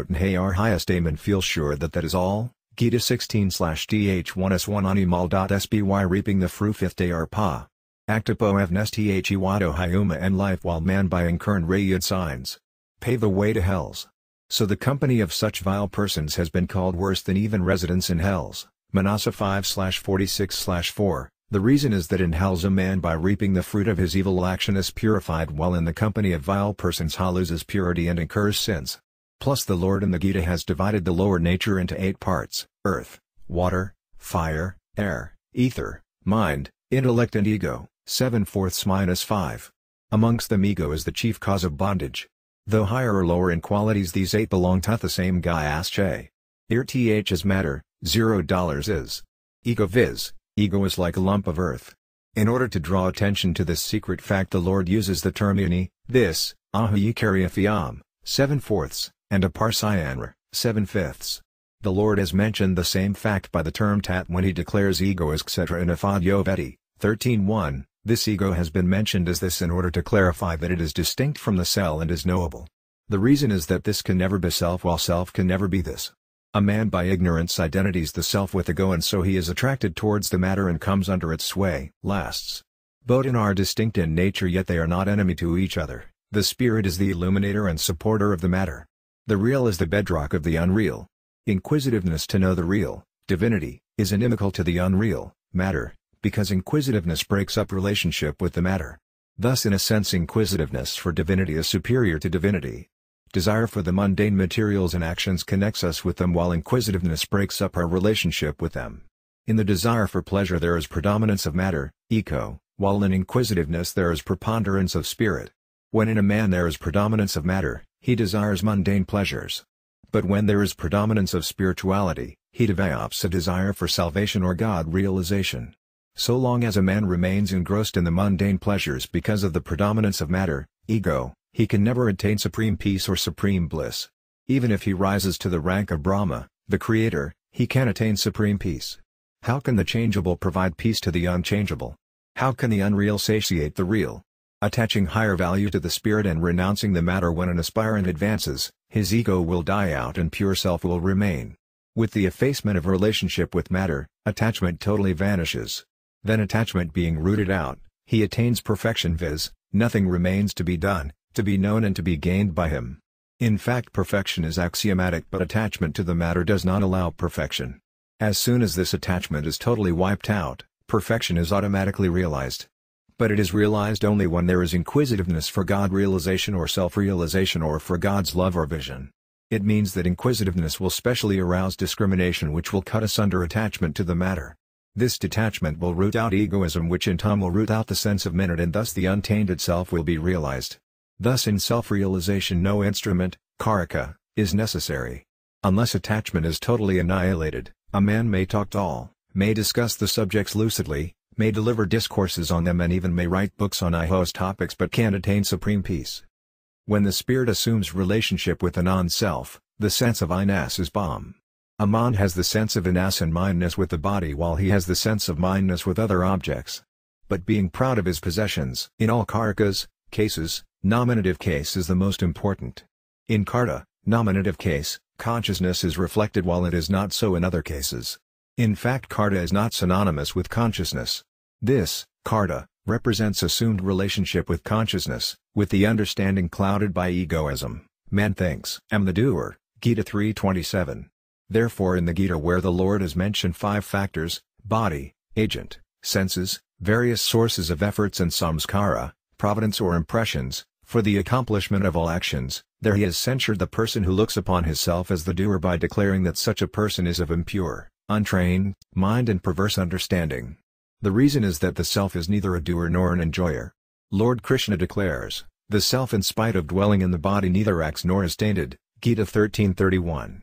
and hayar highest aim and feel sure that that is all. Gita 16/th1s1 animal.sby reaping the fruit 5th day pa. Actapo evnesthi iwado hyuma and life, while man by incurrent rayud signs pave the way to hells. So the company of such vile persons has been called worse than even residence in hells. Manasa 5/46/4. The reason is that in hells a man by reaping the fruit of his evil action is purified, while in the company of vile persons loses purity and incurs sins. Plus the Lord in the Gita has divided the lower nature into 8 parts: earth, water, fire, air, ether, mind, intellect and ego. 7/4-5. Amongst them ego is the chief cause of bondage. Though higher or lower in qualities, these 8 belong to the same guy Asche. Th is matter, $0 is ego, viz. Ego is like a lump of earth. In order to draw attention to this secret fact, the Lord uses the term ini, this, ahayikariathiam, 7/4, and aparsayanra, 7/5. The Lord has mentioned the same fact by the term tat when he declares ego as etc. in Afadyo Vedi, 13:1. This ego has been mentioned as this in order to clarify that it is distinct from the cell and is knowable. The reason is that this can never be self, while self can never be this. A man by ignorance identities the self with ego, and so he is attracted towards the matter and comes under its sway. Lasts. Both are distinct in nature, yet they are not enemy to each other. The spirit is the illuminator and supporter of the matter. The real is the bedrock of the unreal. Inquisitiveness to know the real, divinity, is inimical to the unreal, matter, because inquisitiveness breaks up relationship with the matter. Thus in a sense inquisitiveness for divinity is superior to divinity. Desire for the mundane materials and actions connects us with them while inquisitiveness breaks up our relationship with them. In the desire for pleasure there is predominance of matter, ego, while in inquisitiveness there is preponderance of spirit. When in a man there is predominance of matter, he desires mundane pleasures. But when there is predominance of spirituality, he develops a desire for salvation or God realization. So long as a man remains engrossed in the mundane pleasures because of the predominance of matter, ego, he can never attain supreme peace or supreme bliss. Even if he rises to the rank of Brahma, the Creator, he can attain supreme peace. How can the changeable provide peace to the unchangeable? How can the unreal satiate the real? Attaching higher value to the spirit and renouncing the matter. When an aspirant advances, his ego will die out and pure self will remain. With the effacement of relationship with matter, attachment totally vanishes. Then attachment being rooted out, he attains perfection, viz., nothing remains to be done, to be known and to be gained by him. In fact, perfection is axiomatic, but attachment to the matter does not allow perfection. As soon as this attachment is totally wiped out, perfection is automatically realized. But it is realized only when there is inquisitiveness for God realization or self-realization or for God's love or vision. It means that inquisitiveness will specially arouse discrimination, which will cut asunder attachment to the matter. This detachment will root out egoism, which in time will root out the sense of minute, and thus the untainted self will be realized. Thus in self-realization no instrument, karaka, is necessary. Unless attachment is totally annihilated, a man may talk tall, may discuss the subjects lucidly, may deliver discourses on them, and even may write books on IHOS topics, but can't attain supreme peace. When the spirit assumes relationship with the non-self, the sense of I-ness is bomb. A man has the sense of I-ness and mindness with the body, while he has the sense of mindness with other objects. But being proud of his possessions, in all karakas, cases, nominative case is the most important. In karta, nominative case, consciousness is reflected, while it is not so in other cases. In fact, karta is not synonymous with consciousness. This, karta, represents assumed relationship with consciousness, with the understanding clouded by egoism. Man thinks, "I'm the doer," Gita 3:27. Therefore in the Gita, where the Lord has mentioned 5 factors, body, agent, senses, various sources of efforts and samskara, providence or impressions, for the accomplishment of all actions, there he has censured the person who looks upon himself as the doer by declaring that such a person is of impure, untrained mind and perverse understanding. The reason is that the self is neither a doer nor an enjoyer. Lord Krishna declares, the self in spite of dwelling in the body neither acts nor is tainted, Gita 13:31.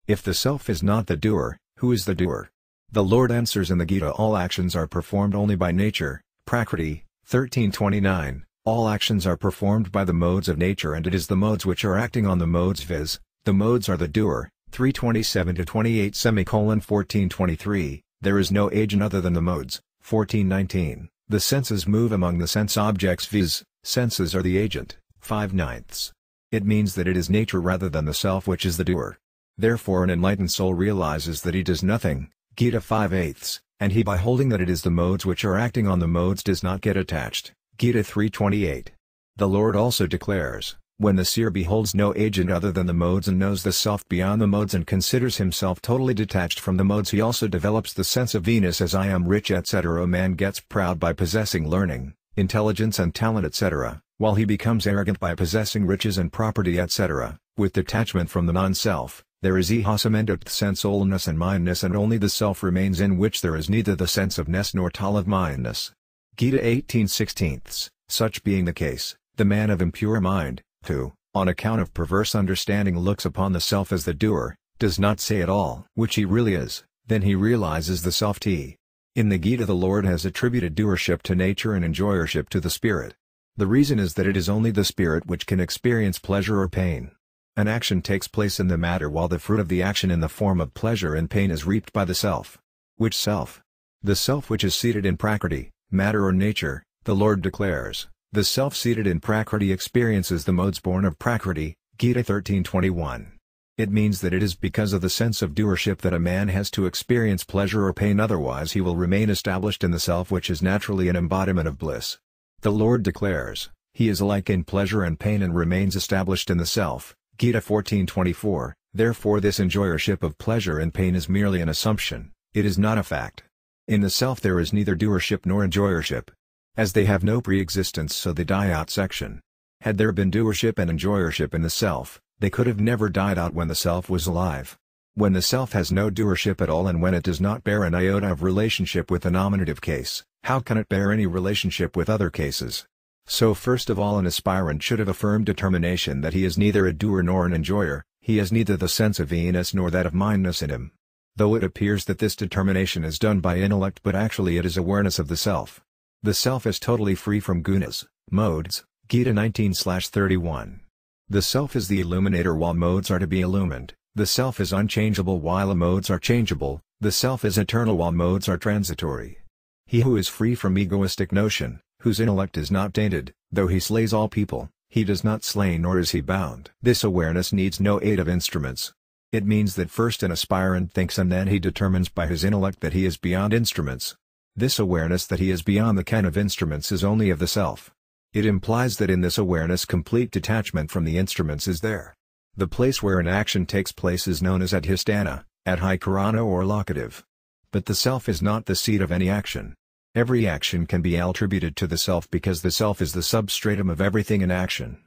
If the self is not the doer, who is the doer? The Lord answers in the Gita, all actions are performed only by nature, Prakriti, 13:29. All actions are performed by the modes of nature, and it is the modes which are acting on the modes, viz., the modes are the doer, 3:27-28 14:23, there is no agent other than the modes, 14:19, the senses move among the sense objects, viz., senses are the agent, 5/9. It means that it is nature rather than the self which is the doer. Therefore an enlightened soul realizes that he does nothing, Gita 5/8, and he by holding that it is the modes which are acting on the modes does not get attached, Gita 3:28. The Lord also declares, when the seer beholds no agent other than the modes and knows the self beyond the modes and considers himself totally detached from the modes, he also develops the sense of Venus as I am rich, etc. A man gets proud by possessing learning, intelligence and talent, etc., while he becomes arrogant by possessing riches and property, etc. With detachment from the non-self, there is ehasamendut sense allness and mindness, and only the self remains, in which there is neither the sense of ness nor tal of mindness. Gita 18:16. Such being the case, the man of impure mind, who, on account of perverse understanding, looks upon the self as the doer, does not say at all which he really is, then he realizes the self t. In the Gita the Lord has attributed doership to nature and enjoyership to the spirit. The reason is that it is only the spirit which can experience pleasure or pain. An action takes place in the matter, while the fruit of the action in the form of pleasure and pain is reaped by the self. Which self? The self which is seated in Prakriti, matter or nature, the Lord declares, the self seated in Prakriti experiences the modes born of Prakriti, Gita 13:21. It means that it is because of the sense of doership that a man has to experience pleasure or pain, otherwise he will remain established in the self which is naturally an embodiment of bliss. The Lord declares, he is alike in pleasure and pain and remains established in the self, Gita 14:24, therefore this enjoyership of pleasure and pain is merely an assumption, it is not a fact. In the self there is neither doership nor enjoyership. As they have no pre-existence, so they die out. Section. Had there been doership and enjoyership in the self, they could have never died out when the self was alive. When the self has no doership at all, and when it does not bear an iota of relationship with the nominative case, how can it bear any relationship with other cases? So first of all, an aspirant should have a firm determination that he is neither a doer nor an enjoyer. He has neither the sense of I-ness nor that of mindness in him. Though it appears that this determination is done by intellect, but actually it is awareness of the self. The self is totally free from gunas, modes, Gita 19-31. The self is the illuminator while modes are to be illumined. The self is unchangeable while the modes are changeable. The self is eternal while modes are transitory. He who is free from egoistic notion, whose intellect is not tainted, though he slays all people, he does not slay nor is he bound. This awareness needs no aid of instruments. It means that first an aspirant thinks and then he determines by his intellect that he is beyond instruments. This awareness that he is beyond the ken of instruments is only of the self. It implies that in this awareness complete detachment from the instruments is there. The place where an action takes place is known as adhisthana, adhikarana or locative. But the self is not the seat of any action. Every action can be attributed to the self because the self is the substratum of everything in action.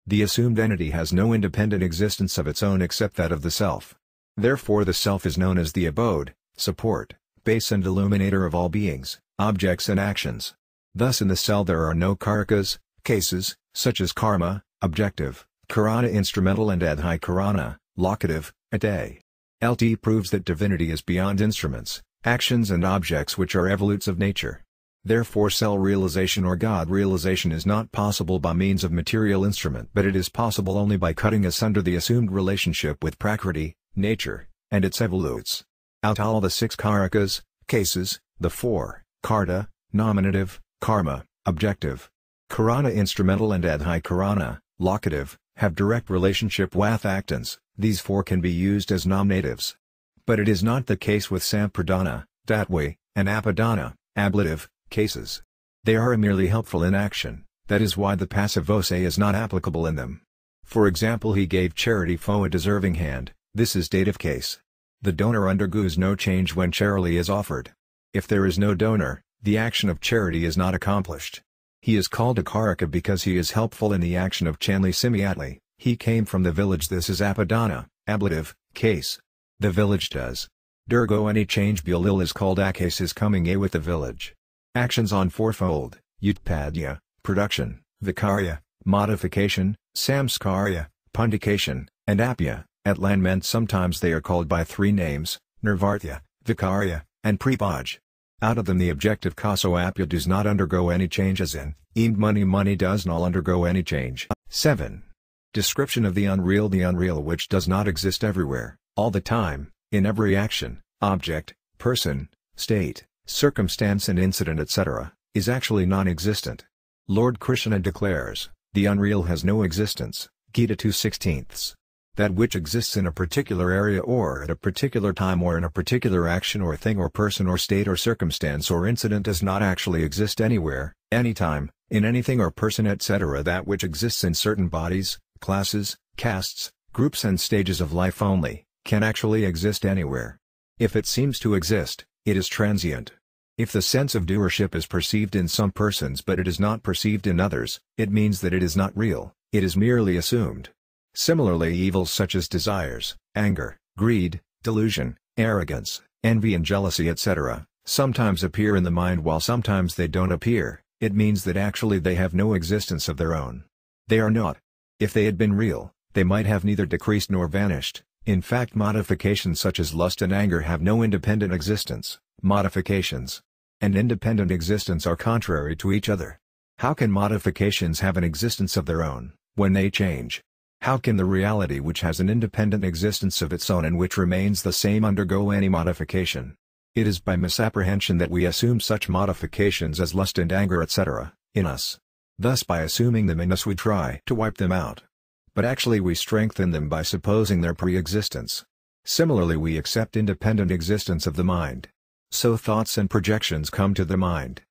The assumed entity has no independent existence of its own except that of the self. Therefore the self is known as the abode, support, base and illuminator of all beings, objects and actions. Thus in the cell there are no karakas, cases, such as karma, objective, karana instrumental and adhikarana, locative, ate. LT proves that divinity is beyond instruments, actions and objects which are evolutes of nature. Therefore self-realization or God-realization is not possible by means of material instrument, but it is possible only by cutting asunder the assumed relationship with prakriti, nature, and its evolutes. Out all the 6 karakas, cases, the 4, karta, nominative, karma, objective, karana instrumental and adhikarana, locative, have direct relationship with actants. These 4 can be used as nominatives. But it is not the case with sampradana, datwe, and apadana, ablative, cases. They are merely helpful in action, that is why the passive vose is not applicable in them. For example, he gave charity for a deserving hand, this is dative case. The donor undergoes no change when charity is offered. If there is no donor, the action of charity is not accomplished. He is called a karaka because he is helpful in the action of chanli simiatli. He came from the village. This is apadana, ablative, case. The village does. Durgo any change Bulil is called akase is coming a with the village. Actions on fourfold, utpadya, production, vikarya, modification, samskarya, pundication, and apya. At Landment sometimes they are called by 3 names, nirvartya, vikarya, and pripaj. Out of them the objective kaso apya does not undergo any change, as in, money does not undergo any change. 7. Description of the unreal which does not exist everywhere, all the time, in every action, object, person, state, circumstance and incident etc., is actually non-existent. Lord Krishna declares, the unreal has no existence, Gita 2/16. That which exists in a particular area or at a particular time or in a particular action or thing or person or state or circumstance or incident does not actually exist anywhere, anytime, in anything or person etc. That which exists in certain bodies, classes, castes, groups and stages of life only, can actually exist anywhere. If it seems to exist, it is transient. If the sense of doership is perceived in some persons but it is not perceived in others, it means that it is not real, it is merely assumed. Similarly, evils such as desires, anger, greed, delusion, arrogance, envy and jealousy etc., sometimes appear in the mind while sometimes they don't appear. It means that actually they have no existence of their own. They are not. If they had been real, they might have neither decreased nor vanished. In fact, modifications such as lust and anger have no independent existence. Modifications and independent existence are contrary to each other. How can modifications have an existence of their own, when they change? How can the reality which has an independent existence of its own and which remains the same undergo any modification? It is by misapprehension that we assume such modifications as lust and anger etc., in us. Thus by assuming them in us we try to wipe them out. But actually we strengthen them by supposing their pre-existence. Similarly we accept independent existence of the mind. So thoughts and projections come to the mind.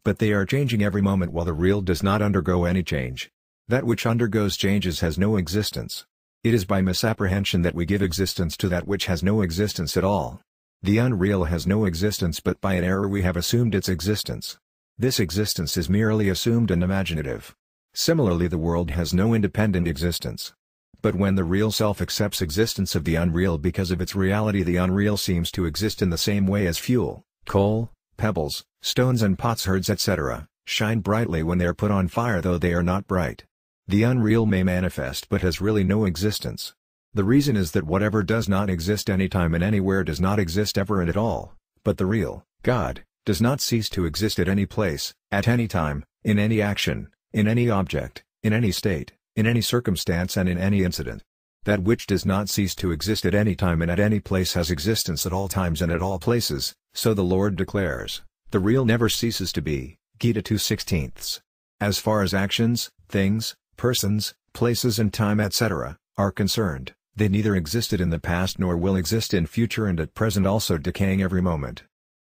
But they are changing every moment while the real does not undergo any change. That which undergoes changes has no existence. It is by misapprehension that we give existence to that which has no existence at all. The unreal has no existence, but by an error we have assumed its existence. This existence is merely assumed and imaginative. Similarly, the world has no independent existence. But when the real self accepts existence of the unreal because of its reality, the unreal seems to exist in the same way as fuel, coal, pebbles, stones and potsherds etc., shine brightly when they are put on fire though they are not bright. The unreal may manifest but has really no existence. The reason is that whatever does not exist anytime and anywhere does not exist ever and at all, but the real, God, does not cease to exist at any place, at any time, in any action, in any object, in any state, in any circumstance and in any incident. That which does not cease to exist at any time and at any place has existence at all times and at all places, so the Lord declares, the real never ceases to be, Gita 2/16. As far as actions, things, persons, places and time etc., are concerned, they neither existed in the past nor will exist in future and at present also decaying every moment.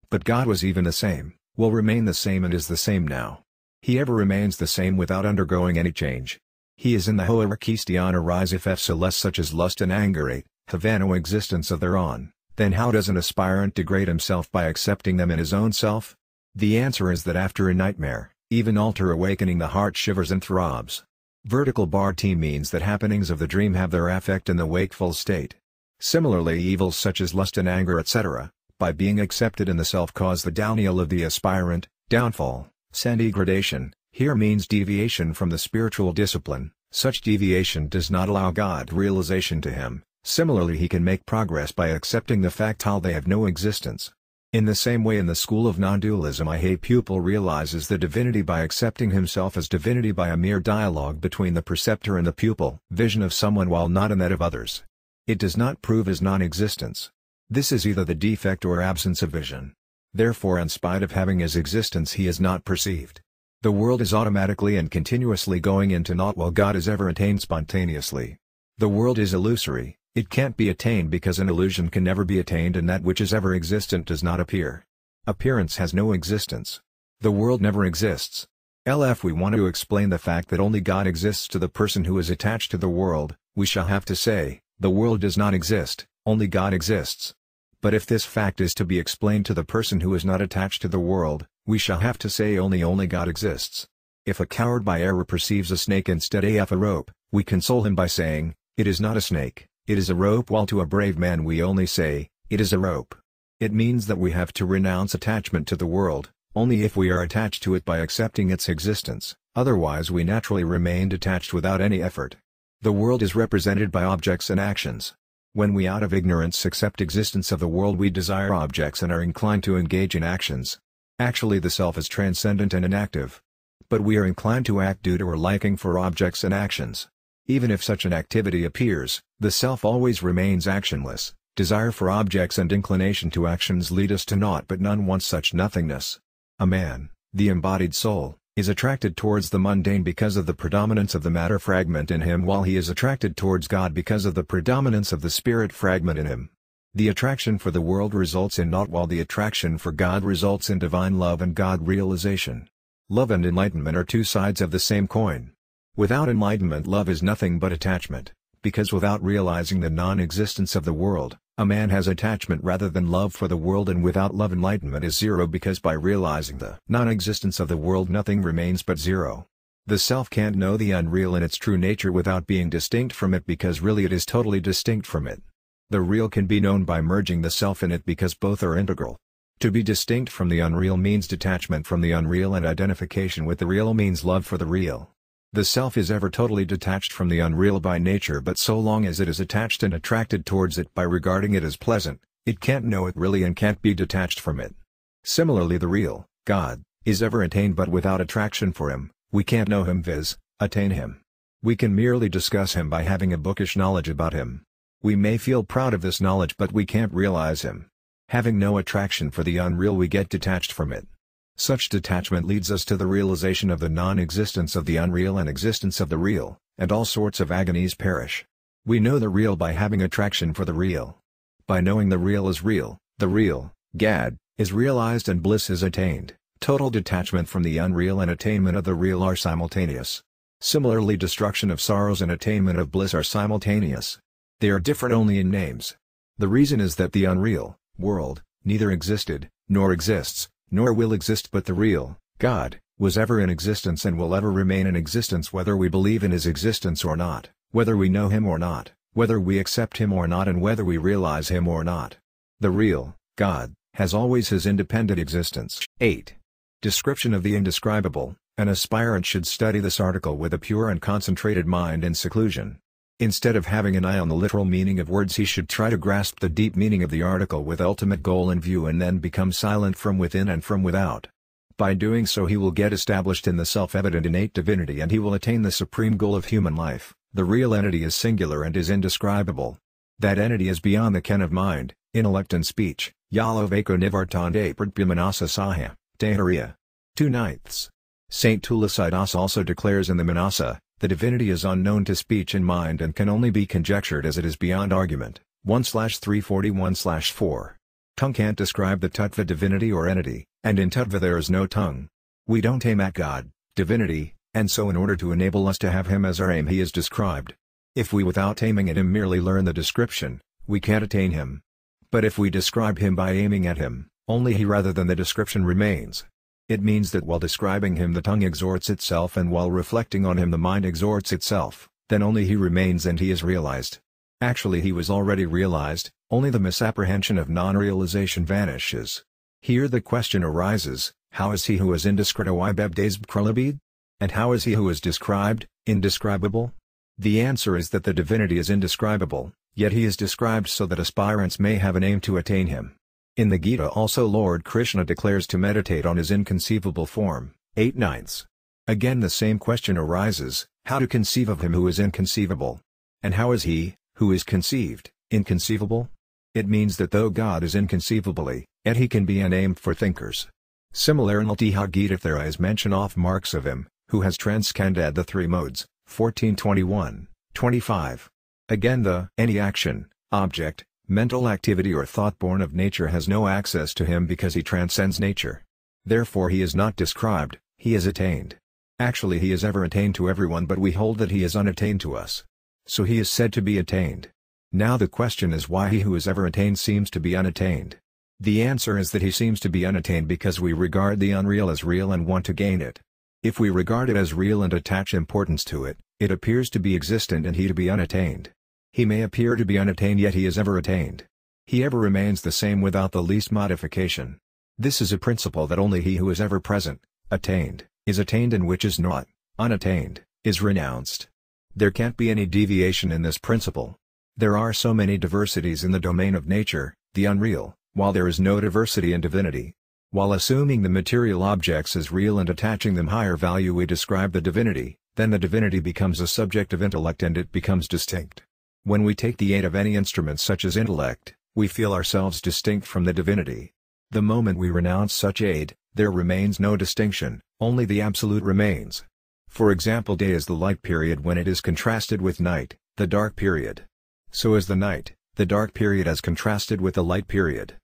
But God was even the same, will remain the same and is the same now. He ever remains the same without undergoing any change. He is in the hoa Christiana rise if so less such as lust and anger have no existence of their own, then how does an aspirant degrade himself by accepting them in his own self? The answer is that after a nightmare, even altar awakening the heart shivers and throbs. Vertical bar T means that happenings of the dream have their affect in the wakeful state. Similarly, evils such as lust and anger etc., by being accepted in the self cause the downhill of the aspirant, downfall, degradation. Here means deviation from the spiritual discipline. Such deviation does not allow God realization to him. Similarly, he can make progress by accepting the fact how they have no existence. In the same way, in the school of non-dualism, a pupil realizes the divinity by accepting himself as divinity by a mere dialogue between the preceptor and the pupil, vision of someone while not in that of others. It does not prove his non-existence. This is either the defect or absence of vision. Therefore, in spite of having his existence, he is not perceived. The world is automatically and continuously going into naught while God is ever attained spontaneously. The world is illusory, it can't be attained because an illusion can never be attained and that which is ever existent does not appear. Appearance has no existence. The world never exists. If we want to explain the fact that only God exists to the person who is attached to the world, we shall have to say, the world does not exist, only God exists. But if this fact is to be explained to the person who is not attached to the world, we shall have to say only God exists. If a coward by error perceives a snake instead of a rope, we console him by saying, it is not a snake, it is a rope, while to a brave man we only say, it is a rope. It means that we have to renounce attachment to the world, only if we are attached to it by accepting its existence, otherwise we naturally remain detached without any effort. The world is represented by objects and actions. When we out of ignorance accept existence of the world, we desire objects and are inclined to engage in actions. Actually, the self is transcendent and inactive. But we are inclined to act due to our liking for objects and actions. Even if such an activity appears, the self always remains actionless. Desire for objects and inclination to actions lead us to naught, but none wants such nothingness. A man, the embodied soul, is attracted towards the mundane because of the predominance of the matter fragment in him, while he is attracted towards God because of the predominance of the spirit fragment in him. The attraction for the world results in naught, while the attraction for God results in divine love and God realization. Love and enlightenment are two sides of the same coin. Without enlightenment, love is nothing but attachment, because without realizing the non-existence of the world, a man has attachment rather than love for the world, and without love, enlightenment is zero, because by realizing the non-existence of the world nothing remains but zero. The self can't know the unreal in its true nature without being distinct from it, because really it is totally distinct from it. The real can be known by merging the self in it, because both are integral. To be distinct from the unreal means detachment from the unreal, and identification with the real means love for the real. The self is ever totally detached from the unreal by nature, but so long as it is attached and attracted towards it by regarding it as pleasant, it can't know it really and can't be detached from it. Similarly, the real, God, is ever attained, but without attraction for him, we can't know him, viz., attain him. We can merely discuss him by having a bookish knowledge about him. We may feel proud of this knowledge, but we can't realize him. Having no attraction for the unreal, we get detached from it. Such detachment leads us to the realization of the non-existence of the unreal and existence of the real, and all sorts of agonies perish. We know the real by having attraction for the real. By knowing the real is real, the real, God, is realized and bliss is attained. Total detachment from the unreal and attainment of the real are simultaneous. Similarly, destruction of sorrows and attainment of bliss are simultaneous. They are different only in names. The reason is that the unreal world neither existed, nor exists, nor will exist, but the real God was ever in existence and will ever remain in existence, whether we believe in his existence or not, whether we know him or not, whether we accept him or not, and whether we realize him or not. The real God has always his independent existence. 8. Description of the indescribable. An aspirant should study this article with a pure and concentrated mind in seclusion. Instead of having an eye on the literal meaning of words, he should try to grasp the deep meaning of the article with ultimate goal in view, and then become silent from within and from without. By doing so, he will get established in the self-evident innate divinity, and he will attain the supreme goal of human life. The real entity is singular and is indescribable. That entity is beyond the ken of mind, intellect and speech. Yalovako Nivartande Pradpyamanasa Sahaja, Tehariya. 2/9. Saint Tulasidas also declares in the Manasa, the divinity is unknown to speech and mind and can only be conjectured as it is beyond argument. 1/341/4. Tongue can't describe the Tattva divinity or entity, and in Tattva there is no tongue. We don't aim at God, divinity, and so in order to enable us to have him as our aim, he is described. If we without aiming at him merely learn the description, we can't attain him. But if we describe him by aiming at him, only he rather than the description remains. It means that while describing him the tongue exhorts itself, and while reflecting on him the mind exhorts itself, then only he remains and he is realized. Actually he was already realized, only the misapprehension of non-realization vanishes. Here the question arises, how is he who is indescribed? And how is he who is described, indescribable? The answer is that the divinity is indescribable, yet he is described so that aspirants may have an aim to attain him. In the Gita also Lord Krishna declares to meditate on his inconceivable form. 8/9. Again the same question arises, how to conceive of him who is inconceivable? And how is he, who is conceived, inconceivable? It means that though God is inconceivably, yet he can be an aim for thinkers. Similarly, Gita there is mention of marks of him, who has transcended the three modes. 14:21-25. Again any action, object, mental activity or thought born of nature has no access to him because he transcends nature. Therefore he is not described, he is attained. Actually he is ever attained to everyone, but we hold that he is unattained to us. So he is said to be attained. Now the question is why he who is ever attained seems to be unattained. The answer is that he seems to be unattained because we regard the unreal as real and want to gain it. If we regard it as real and attach importance to it, it appears to be existent and he to be unattained. He may appear to be unattained, yet he is ever attained. He ever remains the same without the least modification. This is a principle that only he who is ever present, attained, is attained, and which is not, unattained, is renounced. There can't be any deviation in this principle. There are so many diversities in the domain of nature, the unreal, while there is no diversity in divinity. While assuming the material objects as real and attaching them higher value we describe the divinity, then the divinity becomes a subject of intellect and it becomes distinct. When we take the aid of any instrument such as intellect, we feel ourselves distinct from the divinity. The moment we renounce such aid, there remains no distinction, only the absolute remains. For example, day is the light period when it is contrasted with night, the dark period. So is the night, the dark period as contrasted with the light period.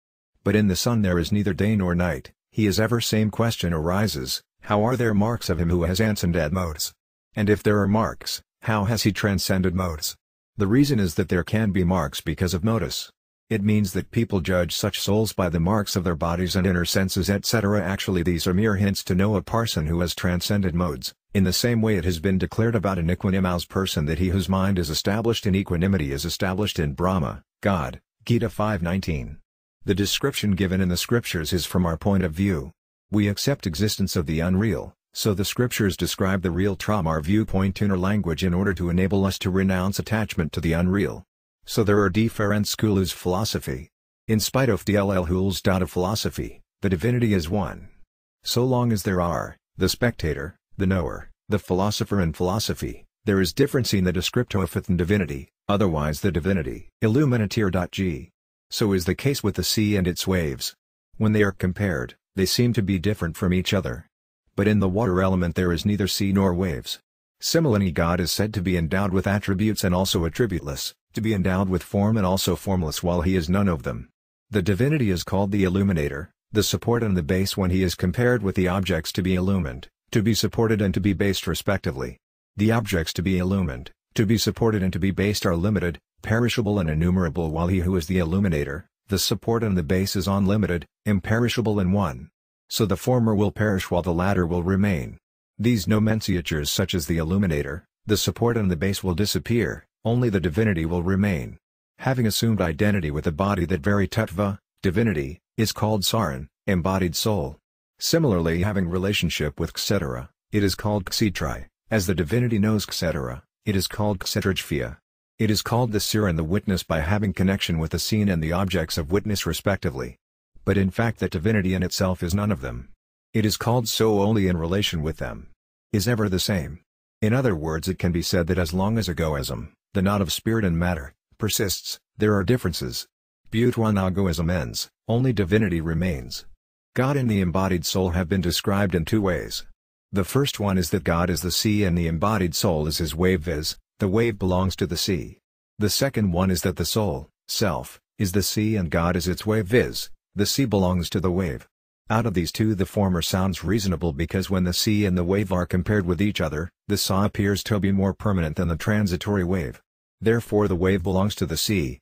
But in the sun there is neither day nor night, he is ever. Same question arises, how are there marks of him who has transcended modes? And if there are marks, how has he transcended modes? The reason is that there can be marks because of modus. It means that people judge such souls by the marks of their bodies and inner senses etc. Actually these are mere hints to know a person who has transcended modes. In the same way it has been declared about an equanimous person that he whose mind is established in equanimity is established in Brahma, God, Gita 5:19. The description given in the scriptures is from our point of view. We accept existence of the unreal, so the scriptures describe the real from our viewpoint in our language in order to enable us to renounce attachment to the unreal. So there are different schools of philosophy. In spite of DLL schools of philosophy, the divinity is one. So long as there are, the spectator, the knower, the philosopher and philosophy, there is difference in the descripto of and divinity, otherwise the divinity illuminatir.g. So is the case with the sea and its waves. When they are compared, they seem to be different from each other. But in the water element there is neither sea nor waves. Similarly God is said to be endowed with attributes and also attributeless, to be endowed with form and also formless while he is none of them. The divinity is called the illuminator, the support and the base when he is compared with the objects to be illumined, to be supported and to be based respectively. The objects to be illumined, to be supported and to be based are limited, perishable and innumerable while he who is the illuminator, The support and the base is unlimited, imperishable and one. So the former will perish while the latter will remain. These nomenclatures such as the illuminator, the support and the base will disappear, only the divinity will remain. Having assumed identity with the body, that very tattva, divinity, is called saran, embodied soul. Similarly, having relationship with etc., it is called kshetri. As the divinity knows etc., it is called kshetrajvya. It is called the seer and the witness by having connection with the seen and the objects of witness respectively. But in fact that divinity in itself is none of them. It is called so only in relation with them. Is ever the same. In other words, it can be said that as long as egoism, the knot of spirit and matter, persists, there are differences. But when egoism ends, only divinity remains. God and the embodied soul have been described in two ways. The first one is that God is the sea and the embodied soul is his wave, viz., the wave belongs to the sea. The second one is that the soul, self, is the sea and God is its wave, viz., the sea belongs to the wave. Out of these two, the former sounds reasonable because when the sea and the wave are compared with each other, the sea appears to be more permanent than the transitory wave. Therefore the wave belongs to the sea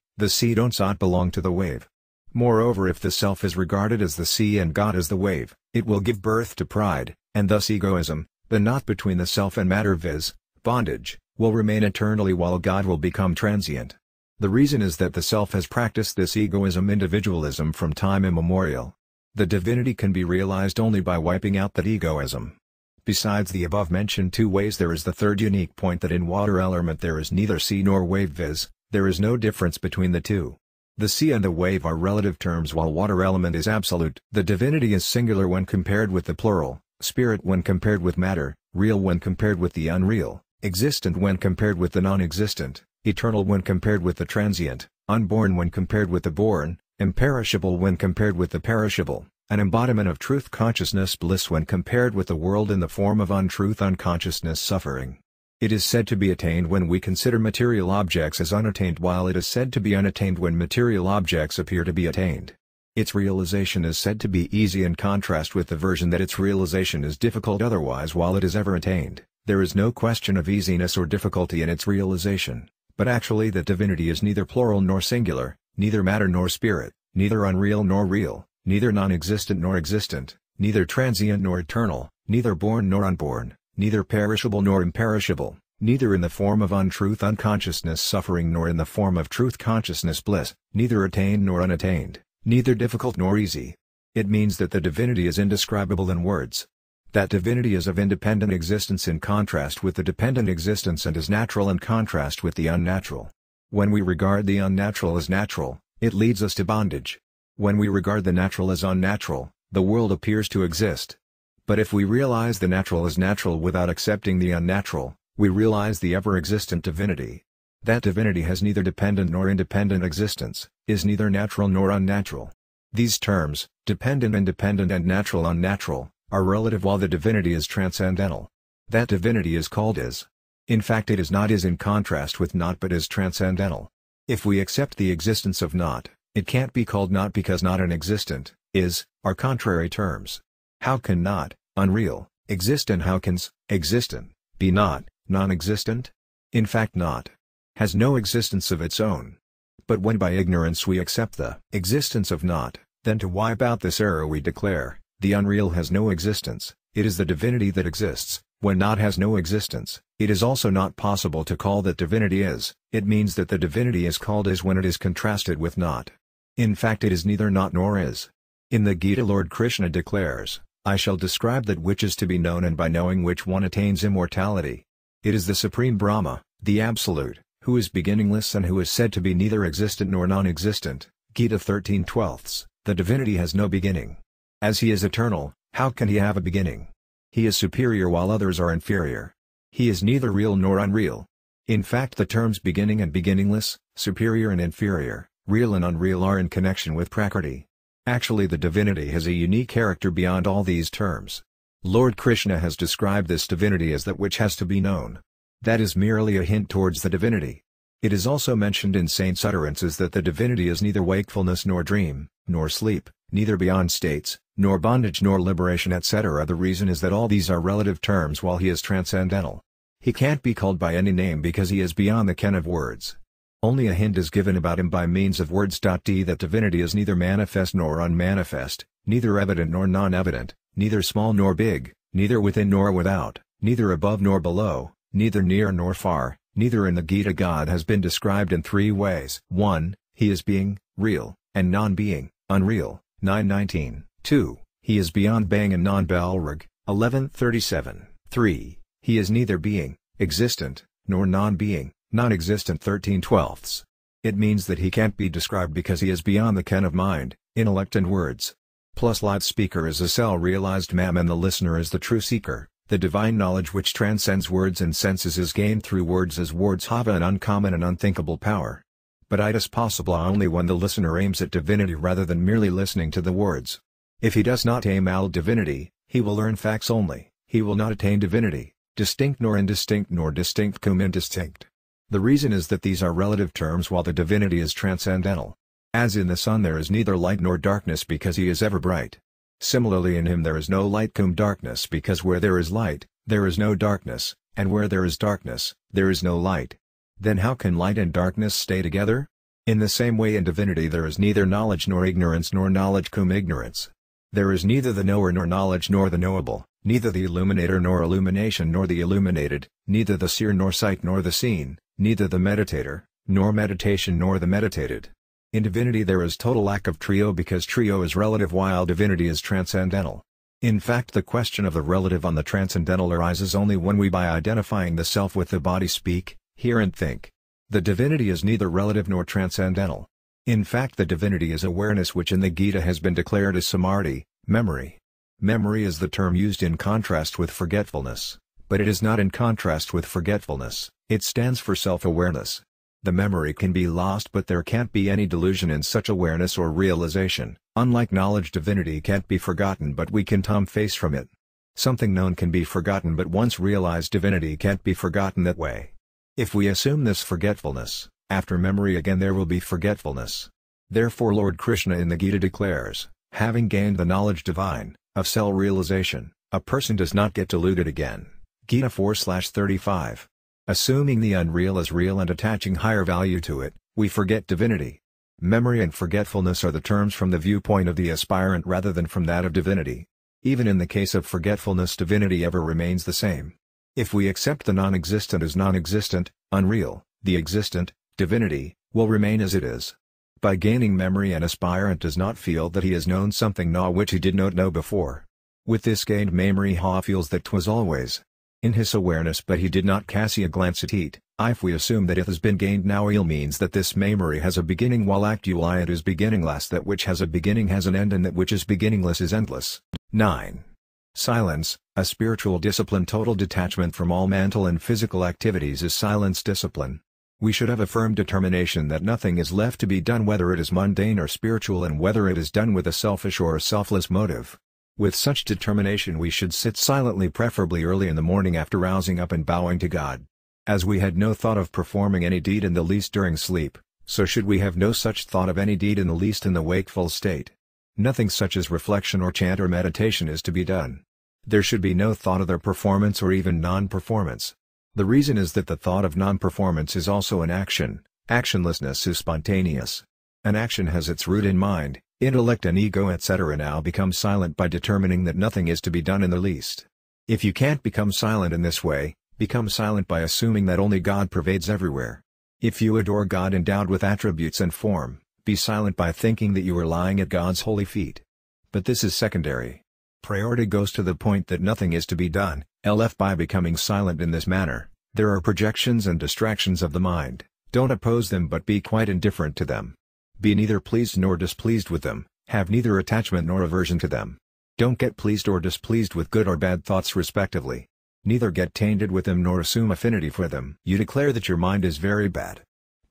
don't not belong to the wave. Moreover, if the self is regarded as the sea and God as the wave, it will give birth to pride, and thus egoism, the knot between the self and matter, viz., bondage, will remain eternally while God will become transient. The reason is that the self has practiced this egoism, individualism from time immemorial. The divinity can be realized only by wiping out that egoism. Besides the above-mentioned two ways, there is the third unique point, that in water element there is neither sea nor wave, viz., there is no difference between the two. The sea and the wave are relative terms while water element is absolute. The divinity is singular when compared with the plural, spirit when compared with matter, real when compared with the unreal, existent when compared with the non-existent, eternal when compared with the transient, unborn when compared with the born, imperishable when compared with the perishable, an embodiment of truth consciousness bliss when compared with the world in the form of untruth unconsciousness suffering. It is said to be attained when we consider material objects as unattained, while it is said to be unattained when material objects appear to be attained. Its realization is said to be easy in contrast with the version that its realization is difficult. Otherwise, while it is ever attained, there is no question of easiness or difficulty in its realization, but actually that divinity is neither plural nor singular, neither matter nor spirit, neither unreal nor real, neither non-existent nor existent, neither transient nor eternal, neither born nor unborn, neither perishable nor imperishable, neither in the form of untruth unconsciousness suffering nor in the form of truth consciousness bliss, neither attained nor unattained, neither difficult nor easy. It means that the divinity is indescribable in words. That divinity is of independent existence in contrast with the dependent existence, and is natural in contrast with the unnatural. When we regard the unnatural as natural, it leads us to bondage. When we regard the natural as unnatural, the world appears to exist. But if we realize the natural as natural without accepting the unnatural, we realize the ever-existent divinity. That divinity has neither dependent nor independent existence, is neither natural nor unnatural. These terms, dependent independent and natural unnatural, are relative while the divinity is transcendental. That divinity is called is. In fact, it is not is in contrast with not but is transcendental. If we accept the existence of not, it can't be called not because not and existent, is, are contrary terms. How can not, unreal, exist, and how can existent, be not, non-existent? In fact, not has no existence of its own. But when by ignorance we accept the existence of not, then to wipe out this error we declare, the unreal has no existence, it is the divinity that exists. When not has no existence, it is also not possible to call that divinity is. It means that the divinity is called is when it is contrasted with not. In fact, it is neither not nor is. In the Gita, Lord Krishna declares, I shall describe that which is to be known, and by knowing which one attains immortality. It is the Supreme Brahma, the Absolute, who is beginningless and who is said to be neither existent nor non-existent. Gita 13/12. The divinity has no beginning. As he is eternal, how can he have a beginning? He is superior while others are inferior. He is neither real nor unreal. In fact, the terms beginning and beginningless, superior and inferior, real and unreal are in connection with Prakriti. Actually, the divinity has a unique character beyond all these terms. Lord Krishna has described this divinity as that which has to be known. That is merely a hint towards the divinity. It is also mentioned in saints' utterances that the divinity is neither wakefulness nor dream, nor sleep, neither beyond states, nor bondage nor liberation, etc. The reason is that all these are relative terms while he is transcendental. He can't be called by any name because he is beyond the ken of words. Only a hint is given about him by means of words. D. That divinity is neither manifest nor unmanifest, neither evident nor non-evident, neither small nor big, neither within nor without, neither above nor below, neither near nor far, neither. In the Gita, God has been described in three ways. 1. He is being, real, and non-being, unreal, 9:19. 2. He is beyond being and non-Balrog, 11:37. 3. He is neither being, existent, nor non-being, non-existent, 13/12. It means that he can't be described because he is beyond the ken of mind, intellect and words. Plus light speaker is a self-realized man and the listener is the true seeker. The divine knowledge which transcends words and senses is gained through words, as words have an uncommon and unthinkable power. But it is possible only when the listener aims at divinity rather than merely listening to the words. If he does not aim at divinity, he will learn facts only, he will not attain divinity, distinct nor indistinct nor distinct cum indistinct. The reason is that these are relative terms while the divinity is transcendental. As in the sun there is neither light nor darkness because he is ever bright. Similarly in him there is no light cum darkness because where there is light, there is no darkness, and where there is darkness, there is no light. Then how can light and darkness stay together? In the same way in divinity there is neither knowledge nor ignorance nor knowledge cum ignorance. There is neither the knower nor knowledge nor the knowable, neither the illuminator nor illumination nor the illuminated, neither the seer nor sight nor the seen, neither the meditator, nor meditation nor the meditated. In divinity there is total lack of trio because trio is relative while divinity is transcendental. In fact, the question of the relative on the transcendental arises only when we by identifying the self with the body speak, hear and think. The divinity is neither relative nor transcendental. In fact, the divinity is awareness, which in the Gita has been declared as samadhi, memory. Memory is the term used in contrast with forgetfulness, but it is not in contrast with forgetfulness, it stands for self-awareness. The memory can be lost but there can't be any delusion in such awareness or realization. Unlike knowledge, divinity can't be forgotten but we can face from it. Something known can be forgotten but once realized divinity can't be forgotten that way. If we assume this forgetfulness, after memory again there will be forgetfulness. Therefore Lord Krishna in the Gita declares, having gained the knowledge divine, of self-realization, a person does not get deluded again. Gita 4:35. Assuming the unreal as real and attaching higher value to it, we forget divinity. Memory and forgetfulness are the terms from the viewpoint of the aspirant rather than from that of divinity. Even in the case of forgetfulness, divinity ever remains the same. If we accept the non-existent as non-existent, unreal, the existent, divinity, will remain as it is. By gaining memory, an aspirant does not feel that he has known something now which he did not know before. With this gained memory, he feels that 'twas always in his awareness, but he did not cast a glance at it. If we assume that it has been gained now, it means that this memory has a beginning while actually it is beginningless. That which has a beginning has an end and that which is beginningless is endless. 9. Silence, a spiritual discipline. Total detachment from all mental and physical activities is silence discipline. We should have a firm determination that nothing is left to be done, whether it is mundane or spiritual, and whether it is done with a selfish or a selfless motive. With such determination we should sit silently, preferably early in the morning after rousing up and bowing to God. As we had no thought of performing any deed in the least during sleep, so should we have no such thought of any deed in the least in the wakeful state. Nothing such as reflection or chant or meditation is to be done. There should be no thought of their performance or even non-performance. The reason is that the thought of non-performance is also an action. Actionlessness is spontaneous. An action has its root in mind, intellect and ego etc. Now become silent by determining that nothing is to be done in the least. If you can't become silent in this way, become silent by assuming that only God pervades everywhere. If you adore God endowed with attributes and form, be silent by thinking that you are lying at God's holy feet. But this is secondary. Priority goes to the point that nothing is to be done. By becoming silent in this manner, there are projections and distractions of the mind. Don't oppose them but be quite indifferent to them. Be neither pleased nor displeased with them, have neither attachment nor aversion to them. Don't get pleased or displeased with good or bad thoughts respectively. Neither get tainted with them nor assume affinity for them. You declare that your mind is very bad.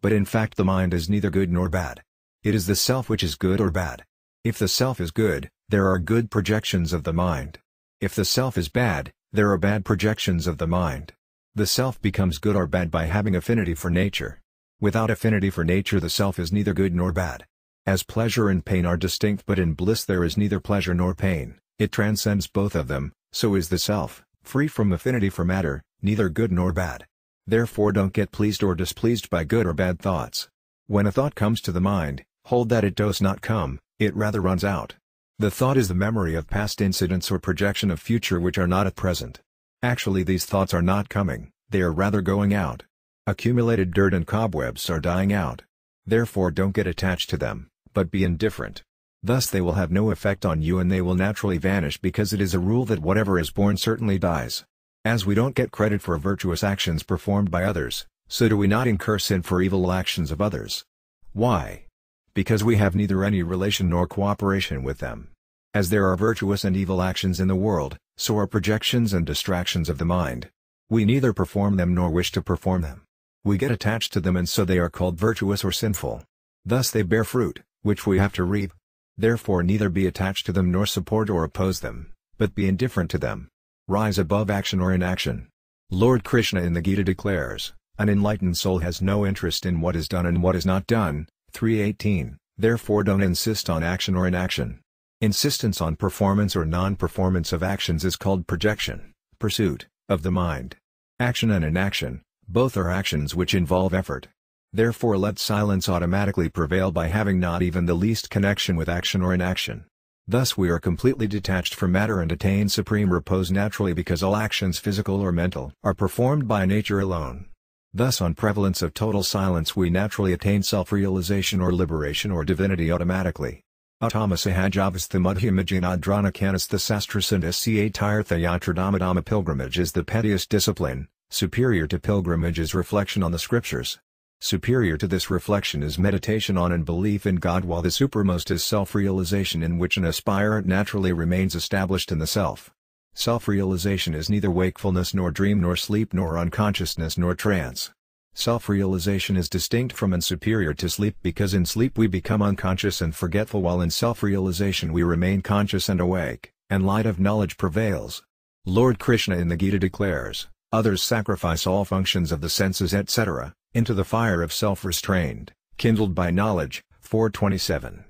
But in fact the mind is neither good nor bad. It is the self which is good or bad. If the self is good, there are good projections of the mind. If the self is bad, there are bad projections of the mind. The self becomes good or bad by having affinity for nature. Without affinity for nature the self is neither good nor bad. As pleasure and pain are distinct but in bliss there is neither pleasure nor pain, it transcends both of them, so is the self, free from affinity for matter, neither good nor bad. Therefore don't get pleased or displeased by good or bad thoughts. When a thought comes to the mind, hold that it does not come, it rather runs out. The thought is the memory of past incidents or projection of future which are not at present. Actually, these thoughts are not coming, they are rather going out. Accumulated dirt and cobwebs are dying out. Therefore don't get attached to them, but be indifferent. Thus they will have no effect on you and they will naturally vanish, because it is a rule that whatever is born certainly dies. As we don't get credit for virtuous actions performed by others, so do we not incur sin for evil actions of others. Why? Because we have neither any relation nor cooperation with them. As there are virtuous and evil actions in the world, so are projections and distractions of the mind. We neither perform them nor wish to perform them. We get attached to them, and so they are called virtuous or sinful. Thus they bear fruit, which we have to reap. Therefore neither be attached to them nor support or oppose them, but be indifferent to them. Rise above action or inaction. Lord Krishna in the Gita declares, an enlightened soul has no interest in what is done and what is not done. 3:18. Therefore don't insist on action or inaction. Insistence on performance or non-performance of actions is called projection, pursuit, of the mind. Action and inaction, both are actions which involve effort. Therefore let silence automatically prevail by having not even the least connection with action or inaction. Thus we are completely detached from matter and attain supreme repose naturally, because all actions, physical or mental, are performed by nature alone. Thus on prevalence of total silence we naturally attain self-realization or liberation or divinity automatically. Atama Sahajavastha Madhyamajanadrana Kanastha Sastrasandha Tirtha Yatradhamadama. Pilgrimage is the pettiest discipline. Superior to pilgrimage is reflection on the scriptures. Superior to this reflection is meditation on and belief in God, while the supermost is self-realization, in which an aspirant naturally remains established in the self. Self-realization is neither wakefulness nor dream nor sleep nor unconsciousness nor trance. Self-realization is distinct from and superior to sleep, because in sleep we become unconscious and forgetful, while in self-realization we remain conscious and awake, and light of knowledge prevails. Lord Krishna in the Gita declares, others sacrifice all functions of the senses etc., into the fire of self-restraint, kindled by knowledge. 4:27.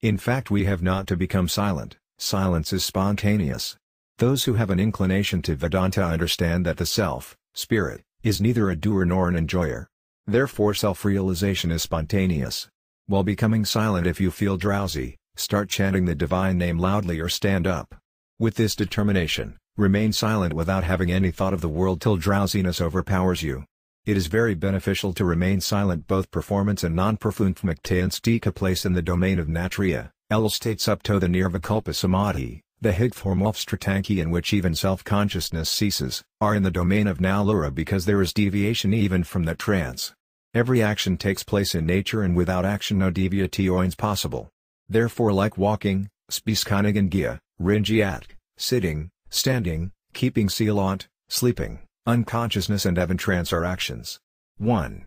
In fact we have not to become silent, silence is spontaneous. Those who have an inclination to Vedanta understand that the self, spirit, is neither a doer nor an enjoyer. Therefore self-realization is spontaneous. While becoming silent, if you feel drowsy, start chanting the divine name loudly or stand up. With this determination, remain silent without having any thought of the world till drowsiness overpowers you. It is very beneficial to remain silent. Both performance and non-performance take place in the domain of Natriya, L states up to the Nirvikalpa Samadhi. The hig form of Stratanki, in which even self-consciousness ceases, are in the domain of Nalura, because there is deviation even from that trance. Every action takes place in nature, and without action no deviation is possible. Therefore like walking, spiskanagangia, ringiat, sitting, standing, keeping silent, sleeping, unconsciousness and even trance are actions. 1.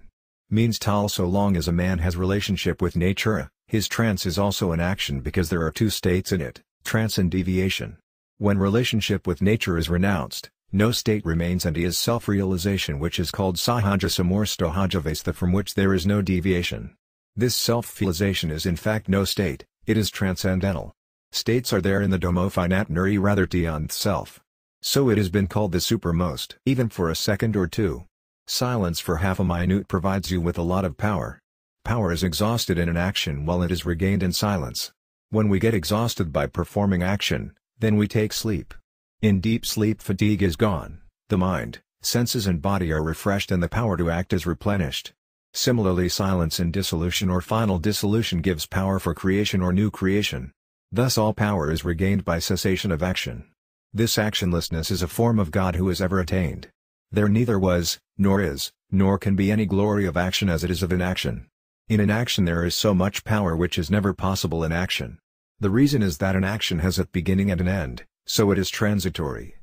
Means tal. So long as a man has relationship with nature, his trance is also an action, because there are two states in it, trance and deviation. When relationship with nature is renounced, no state remains, and he is self-realization, which is called Sahaja Samorstohajavastha, from which there is no deviation. This self-realization is in fact no state, it is transcendental. States are there in the Domophinatnuri, rather beyond self. So it has been called the supermost. Even for a second or two. Silence for half a minute provides you with a lot of power. Power is exhausted in an action while it is regained in silence. When we get exhausted by performing action, then we take sleep. In deep sleep fatigue is gone, the mind, senses and body are refreshed, and the power to act is replenished. Similarly silence in dissolution or final dissolution gives power for creation or new creation. Thus all power is regained by cessation of action. This actionlessness is a form of God who is ever attained. There neither was, nor is, nor can be any glory of action as it is of inaction. In inaction there is so much power which is never possible in action. The reason is that an action has a beginning and an end, so it is transitory.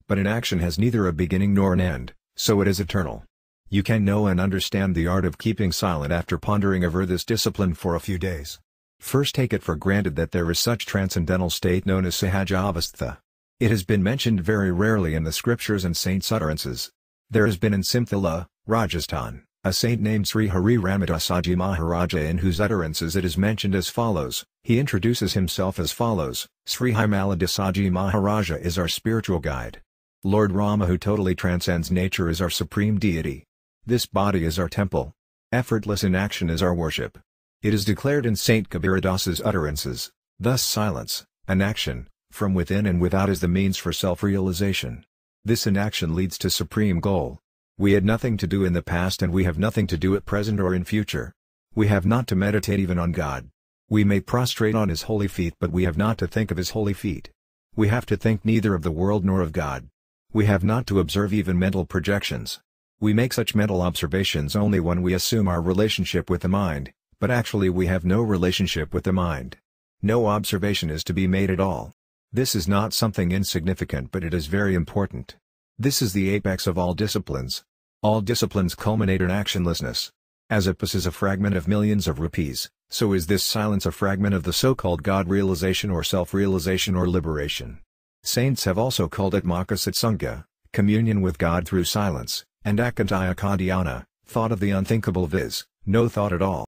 But an action has neither a beginning nor an end, so it is eternal. You can know and understand the art of keeping silent after pondering over this discipline for a few days. First take it for granted that there is such transcendental state known as Sahajavastha. It has been mentioned very rarely in the scriptures and saints' utterances. There has been in Simthila, Rajasthan, a saint named Sri Hari Ramadasaji Maharaj, in whose utterances it is mentioned as follows. He introduces himself as follows: Sri Himaladasaji Maharaja is our spiritual guide. Lord Rama, who totally transcends nature, is our supreme deity. This body is our temple. Effortless inaction is our worship. It is declared in Saint Kabir Das's utterances, thus silence, inaction, from within and without is the means for self-realization. This inaction leads to supreme goal. We had nothing to do in the past and we have nothing to do at present or in future. We have not to meditate even on God. We may prostrate on His holy feet but we have not to think of His holy feet. We have to think neither of the world nor of God. We have not to observe even mental projections. We make such mental observations only when we assume our relationship with the mind, but actually we have no relationship with the mind. No observation is to be made at all. This is not something insignificant but it is very important. This is the apex of all disciplines. All disciplines culminate in actionlessness. As a pus is a fragment of millions of rupees, so is this silence a fragment of the so-called God realization or self-realization or liberation. Saints have also called it Makasatsanga, communion with God through silence, and Akantaya Kadhyana, thought of the unthinkable viz., no thought at all.